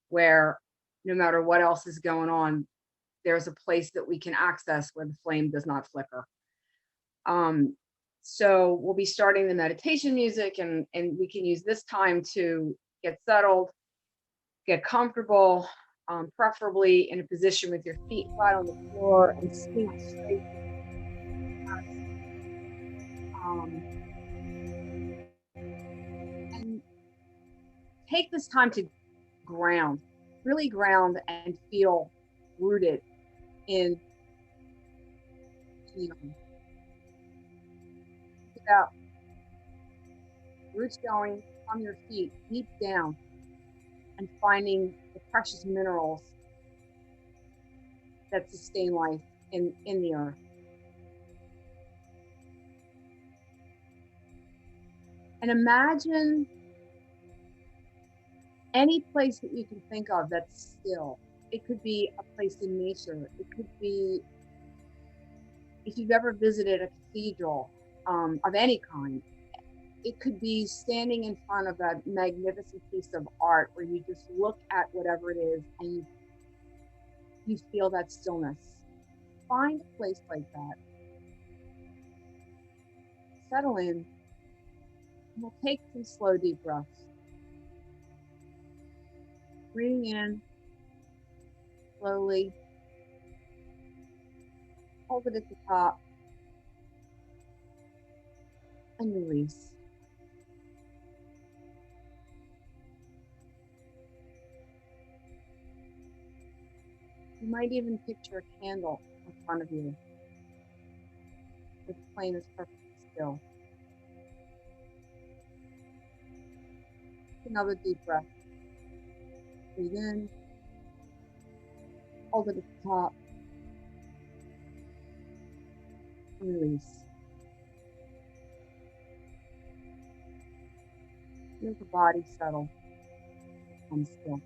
where no matter what else is going on, there's a place that we can access where the flame does not flicker. So we'll be starting the meditation music, and we can use this time to get settled, get comfortable, preferably in a position with your feet flat on the floor and skin straight. And take this time to really ground and feel rooted in about roots going from your feet deep down and finding the precious minerals that sustain life in the earth. And imagine any place that you can think of that's still. It could be a place in nature. It could be, if you've ever visited a cathedral of any kind, it could be standing in front of a magnificent piece of art where you just look at whatever it is and you feel that stillness. Find a place like that. Settle in. We'll take some slow, deep breaths. Breathing in slowly. Hold it at the top. And release. You might even picture a candle in front of you. The flame is perfectly still. Another deep breath. Breathe in. Hold it at the top. And release. Feel the body settle and still.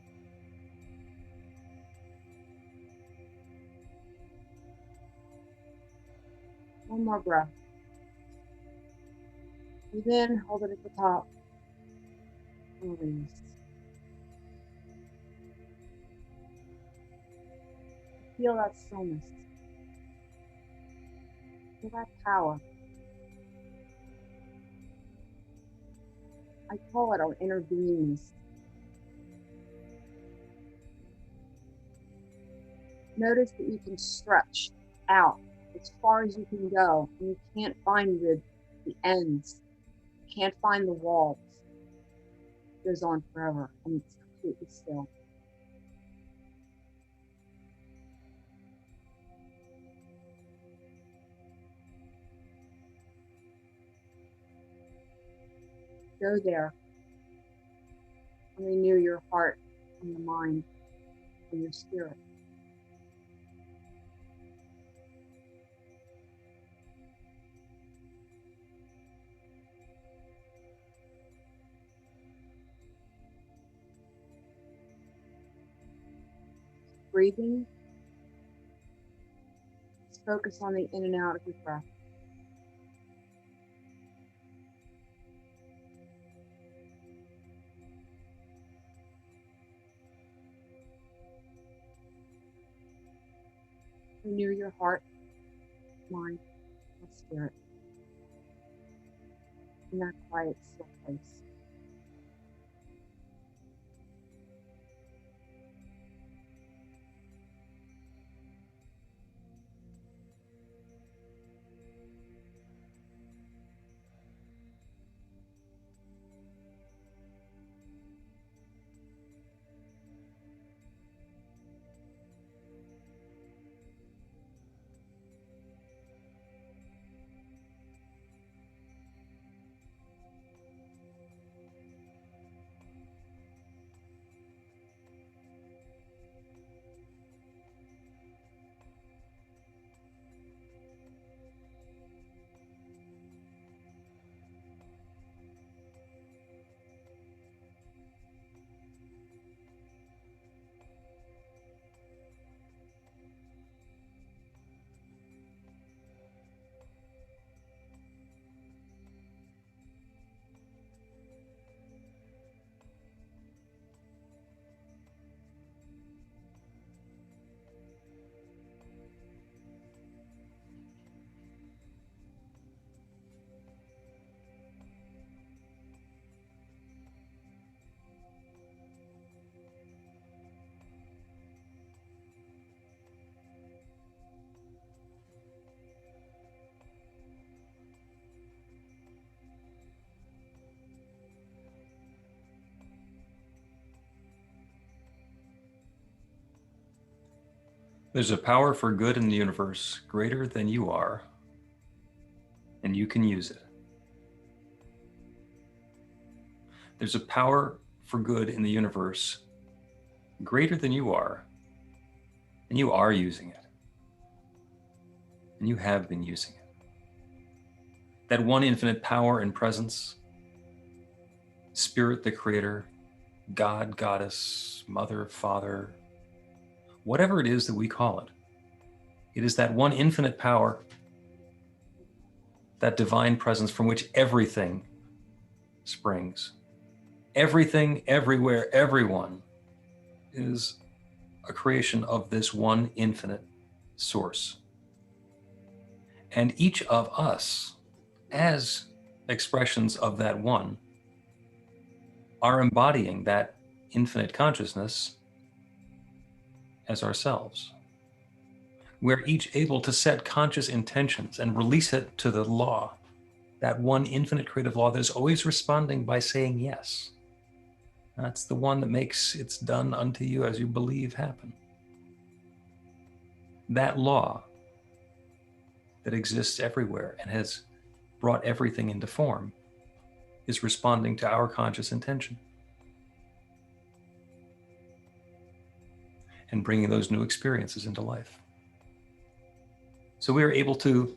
One more breath. Breathe in, hold it at the top, and release. Feel that stillness. Feel that power. I call it our inner beingness. Notice that you can stretch out as far as you can go, and you can't find the ends. You can't find the walls. It goes on forever, and it's completely still. Go there and renew your heart and your mind and your spirit. Breathing, just focus on the in and out of your breath. Renew your heart, mind, and spirit in that quiet, still place.
There's a power for good in the universe greater than you are, and you can use it. There's a power for good in the universe greater than you are, and you are using it. And you have been using it. That one infinite power and presence, Spirit the Creator, God, Goddess, Mother, Father, whatever it is that we call it, it is that one infinite power, that divine presence from which everything springs. Everything, everywhere, everyone is a creation of this one infinite source. And each of us, as expressions of that one, are embodying that infinite consciousness as ourselves. We're each able to set conscious intentions and release it to the law, that one infinite creative law that is always responding by saying yes. That's the one that makes it's done unto you as you believe happen. That law that exists everywhere and has brought everything into form is responding to our conscious intention and bringing those new experiences into life. So we are able to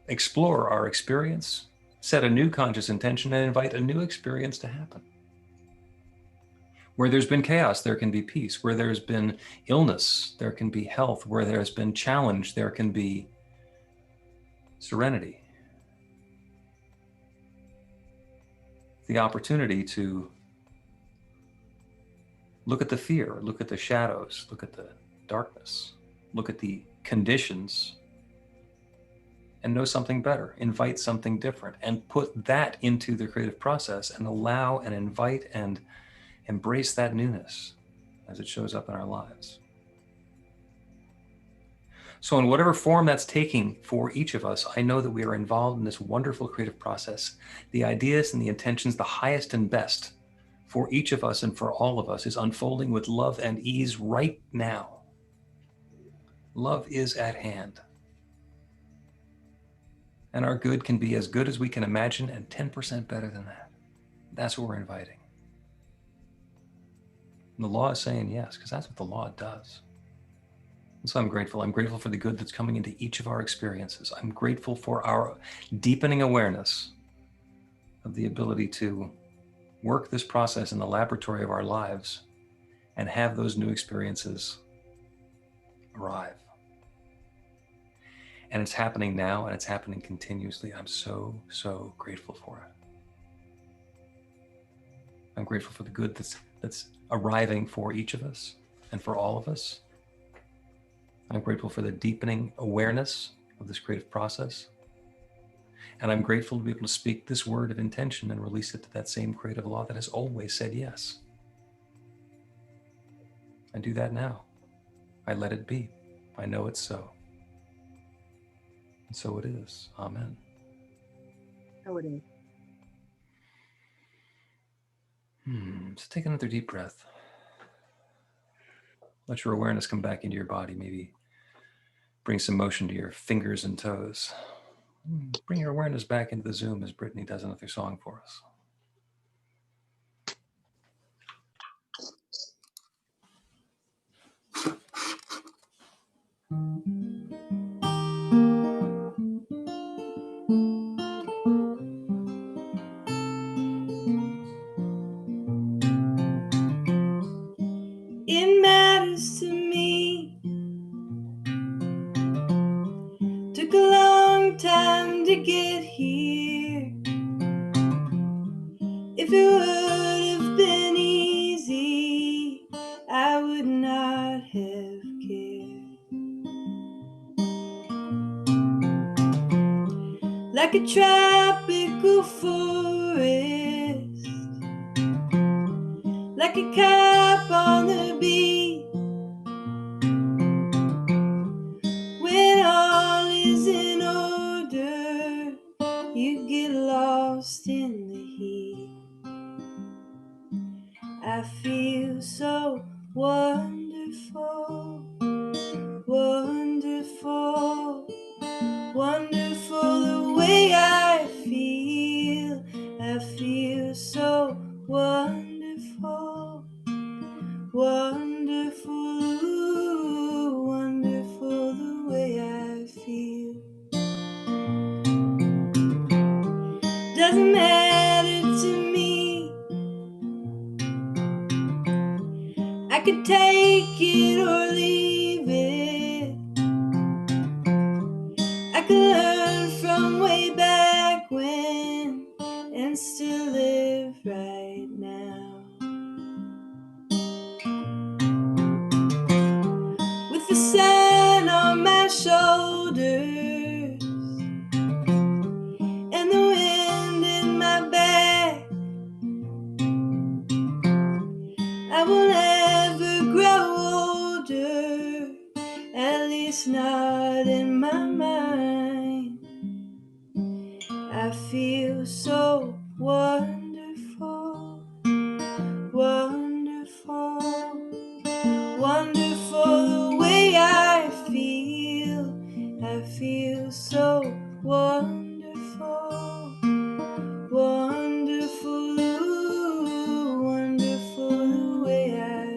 explore our experience, set a new conscious intention, and invite a new experience to happen. Where there's been chaos, there can be peace. Where there's been illness, there can be health. Where there's been challenge, there can be serenity. The opportunity to look at the fear, look at the shadows, look at the darkness, look at the conditions and know something better, invite something different, and put that into the creative process and allow and invite and embrace that newness as it shows up in our lives. So in whatever form that's taking for each of us, I know that we are involved in this wonderful creative process. The ideas and the intentions, the highest and best for each of us and for all of us, is unfolding with love and ease right now. Love is at hand. And our good can be as good as we can imagine and 10% better than that. That's what we're inviting. And the law is saying yes, because that's what the law does. And so I'm grateful. I'm grateful for the good that's coming into each of our experiences. I'm grateful for our deepening awareness of the ability to work this process in the laboratory of our lives and have those new experiences arrive. And it's happening now, and it's happening continuously. I'm so, so grateful for it. I'm grateful for the good that's arriving for each of us and for all of us. I'm grateful for the deepening awareness of this creative process. And I'm grateful to be able to speak this word of intention and release it to that same creative law that has always said yes. I do that now. I let it be. I know it's so. And so it is. Amen.
So it is.
So take another deep breath. Let your awareness come back into your body. Maybe bring some motion to your fingers and toes. Bring your awareness back into the Zoom as Brittany does another song for us.
It matters to me. Took a long time to get here. If it would have been easy, I would not have cared. Like a tropical forest, like a cap on the beat. When all is in order, you get lost in the heat. I feel so wonderful, wonderful, wonderful the way I feel. I feel so wonderful, wonderful, wonderful the way I feel. Doesn't matter to me. I could take it or leave it. I could learn from way back when and still live right now. With the sun on my shoulders and the wind in my back, I will never grow older, at least not in my mind. I feel so wonderful, wonderful, wonderful the way I feel. I feel so wonderful, wonderful, wonderful the way I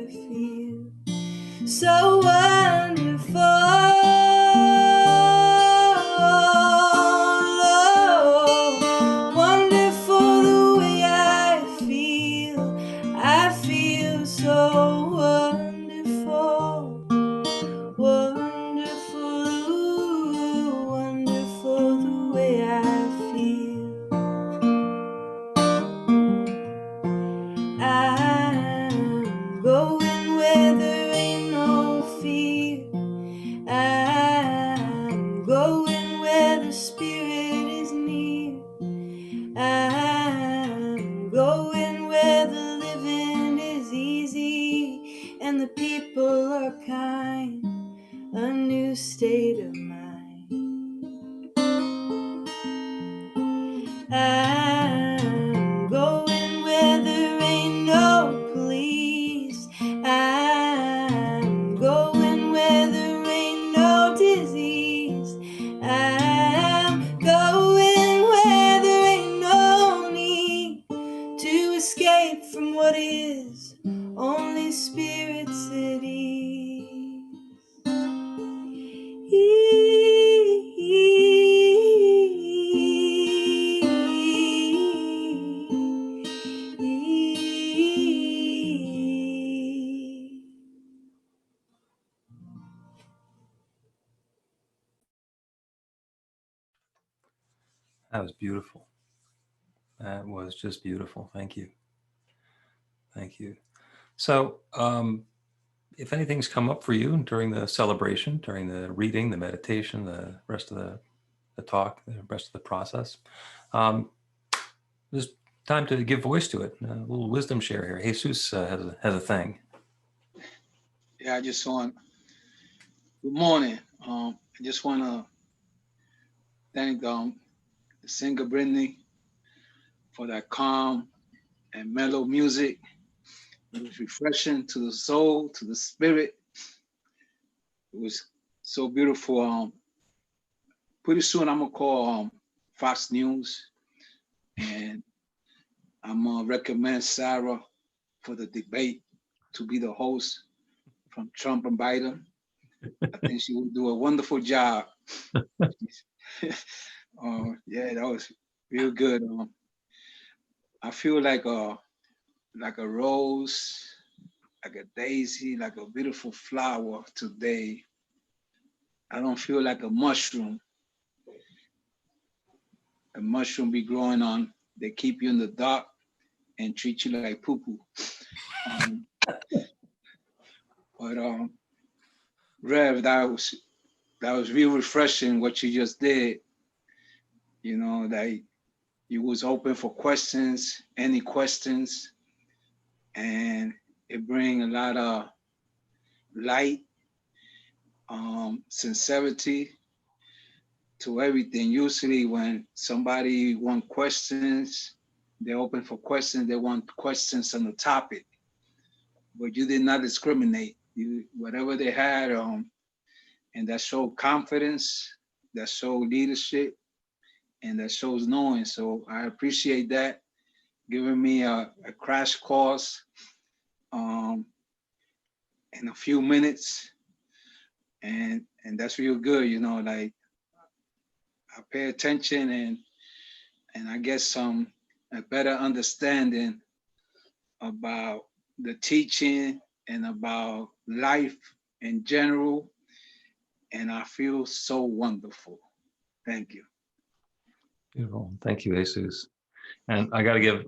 where the living is easy and the people are kind, a new state of mind. I'm going where there ain't no police. I'm going where there ain't no disease. I'm going where there ain't no need to escape from what is, only spirits at ease.
That was beautiful. That was just beautiful. Thank you. Thank you. So if anything's come up for you during the celebration, during the reading, the meditation, the rest of the talk, the rest of the process, there's time to give voice to it. A little wisdom share here. Jesus has a thing.
Yeah, I just want, good morning. I just want to thank the singer Brittany for that calm and mellow music. It was refreshing to the soul, to the spirit. It was so beautiful. Pretty soon I'm gonna call Fox News, and I'm gonna recommend Sarah for the debate to be the host from Trump and Biden. I think she will do a wonderful job. Yeah, that was real good. I feel like a rose, like a daisy, like a beautiful flower today. I don't feel like a mushroom. A mushroom be growing on, they keep you in the dark and treat you like poo-poo. But Rev, that was real refreshing what you just did. You know, that you was open for questions, any questions, and it bring a lot of light, sincerity to everything. Usually when somebody want questions, they're open for questions, they want questions on the topic, but you did not discriminate. You, whatever they had, and that showed confidence, that showed leadership, and that shows knowing. So I appreciate that, giving me a crash course in a few minutes. And that's real good, you know, like I pay attention and I get a better understanding about the teaching and about life in general. And I feel so wonderful. Thank you.
Beautiful. Thank you, Jesus. And I got to give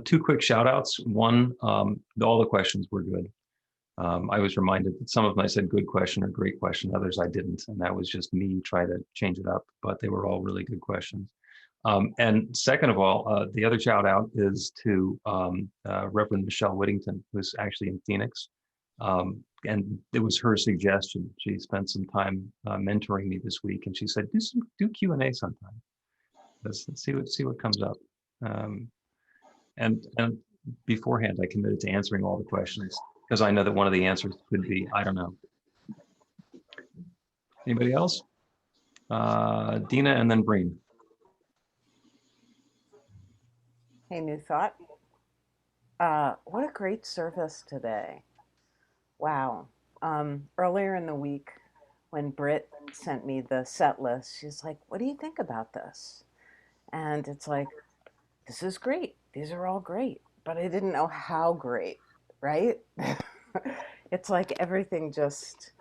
two quick shout outs. One, all the questions were good. I was reminded that some of them I said good question or great question, others I didn't. And that was just me trying to change it up, but they were all really good questions. And second of all, the other shout out is to Reverend Michelle Whittington, who's actually in Phoenix. And it was her suggestion. She spent some time mentoring me this week, and she said, do Q&A sometime. Let's see what comes up. And beforehand, I committed to answering all the questions because I know that one of the answers could be, I don't know. Anybody else? Dina and then Breen.
Hey, New Thought. What a great service today. Wow. Earlier in the week, when Britt sent me the set list, she's like, what do you think about this? And it's like, this is great. These are all great. But I didn't know how great, right? It's like everything just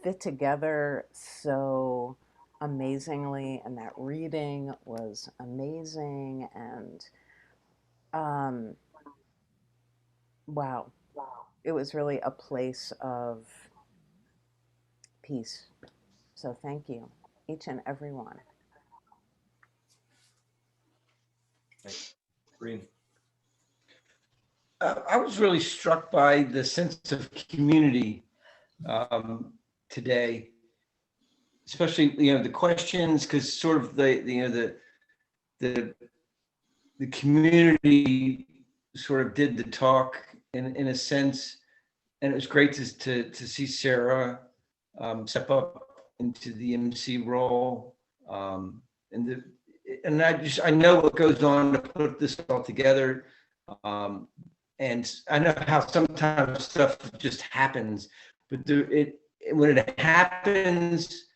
fit together so amazingly. And that reading was amazing. And wow. It was really a place of peace. So thank you, each and every one.
Thanks. Breen.
I was really struck by the sense of community today, especially the questions, because sort of the community sort of did the talk in a sense, and it was great to see Sarah step up into the MC role, and I know what goes on to put this all together. And I know how sometimes stuff just happens, but when it happens,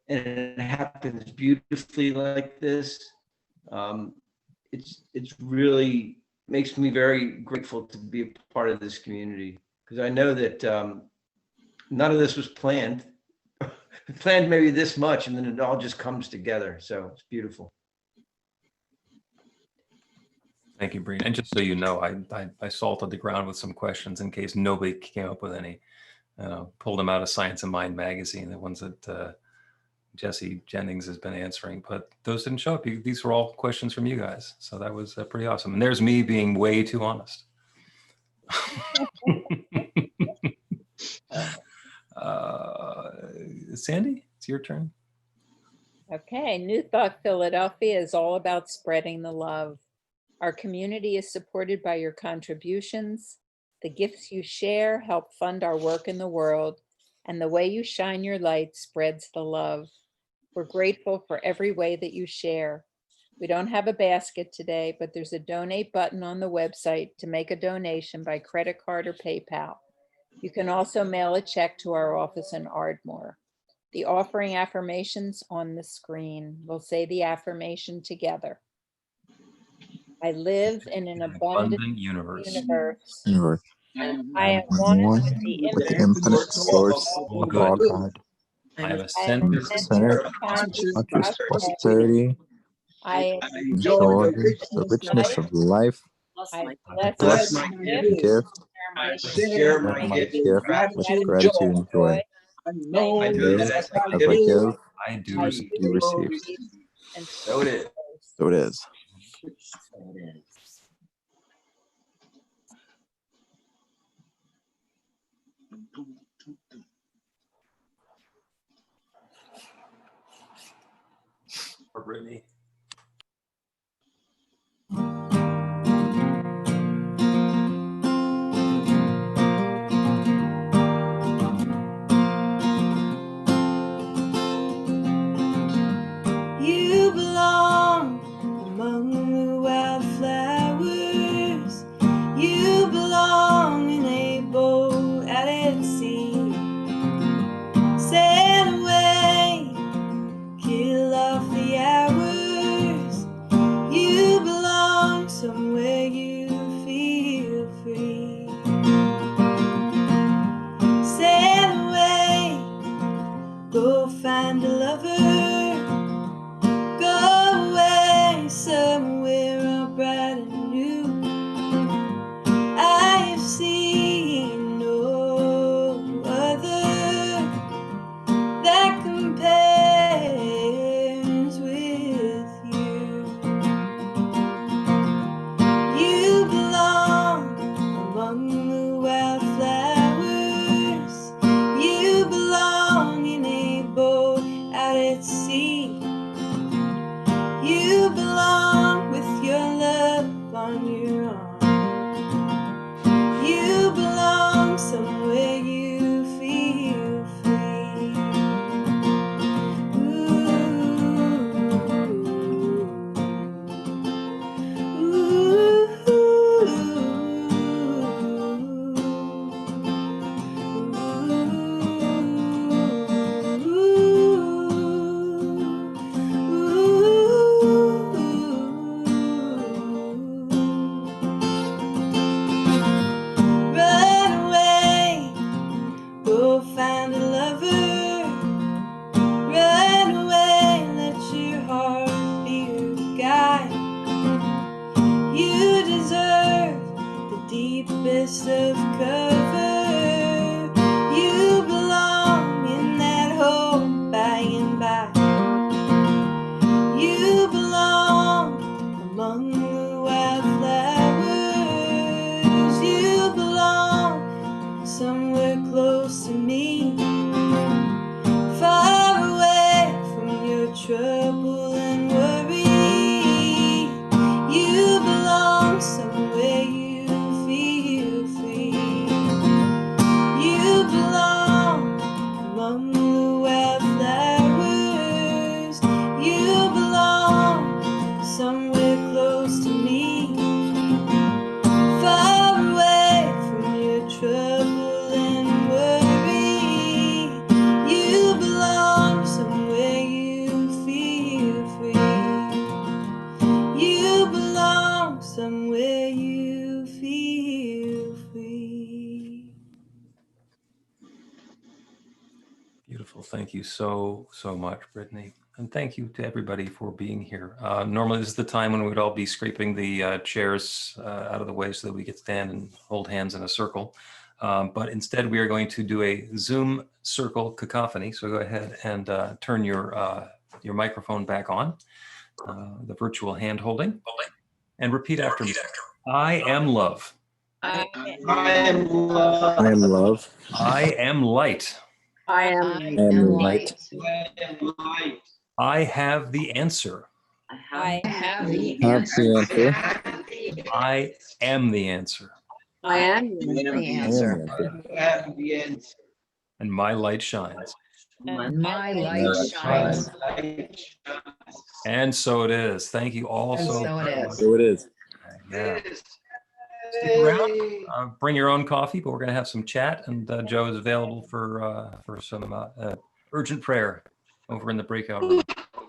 and it happens beautifully like this, it's really makes me very grateful to be a part of this community, because I know that none of this was planned. Planned maybe this much, and then it all just comes together. So it's beautiful.
Thank you, Breen. And just so you know, I salted the ground with some questions in case nobody came up with any. Pulled them out of Science of Mind magazine, the ones that Jesse Jennings has been answering, but those didn't show up. These were all questions from you guys. So that was pretty awesome. And there's me being way too honest. Sandy, it's your turn.
Okay, New Thought Philadelphia is all about spreading the love. Our community is supported by your contributions. The gifts you share help fund our work in the world, and the way you shine your light spreads the love. We're grateful for every way that you share. We don't have a basket today, but there's a donate button on the website to make a donation by credit card or PayPal. You can also mail a check to our office in Ardmore. The offering affirmations on the screen. We'll say the affirmation together. I live in an abundant
universe.
And I am one with the infinite source of God.
I have a
center of
conscious prosperity.
I
enjoy the richness of life.
I
bless
my
gift.
I share my gift
with gratitude and joy.
I know
I live
that
as I give.
I do receive.
You receive.
And
So it is.
So it is.
For Brittany.
You belong among the wildflowers. You belong in a boat out at sea. Sail away, kill off the hours. You belong somewhere you feel free. Sail away, go find a lover. Go away somewhere all bright and new. I have seen no other that compares with you. You belong among the wildflowers. You belong in a boat out at sea. You belong with your love on your arm. You belong somewhere you feel free. Run away, go find a lover. Run away, let your heart be your guide. You deserve the deepest of cover. You belong in that hole by and by. You belong among the wildflowers.
Well, thank you so much, Brittany. And thank you to everybody for being here. Normally, this is the time when we'd all be scraping the chairs out of the way so that we could stand and hold hands in a circle. But instead, we are going to do a Zoom circle cacophony. So go ahead and turn your microphone back on, the virtual hand holding, and repeat after me. I am love.
I am love.
I am love.
I am light.
I am
I am light.
I am light.
I have the answer.
I have the
Have the answer.
I am the answer.
I am
the
I
answer.
am the answer.
I have the answer.
And my light shines.
And my light
Light
shines.
shines.
Light shines.
And so it is. Thank you all
And
so
so it
much.
is.
So it is.
Yeah.
Yes.
Stick around. Bring your own coffee, but we're going to have some chat. And Joe is available for some urgent prayer over in the breakout room.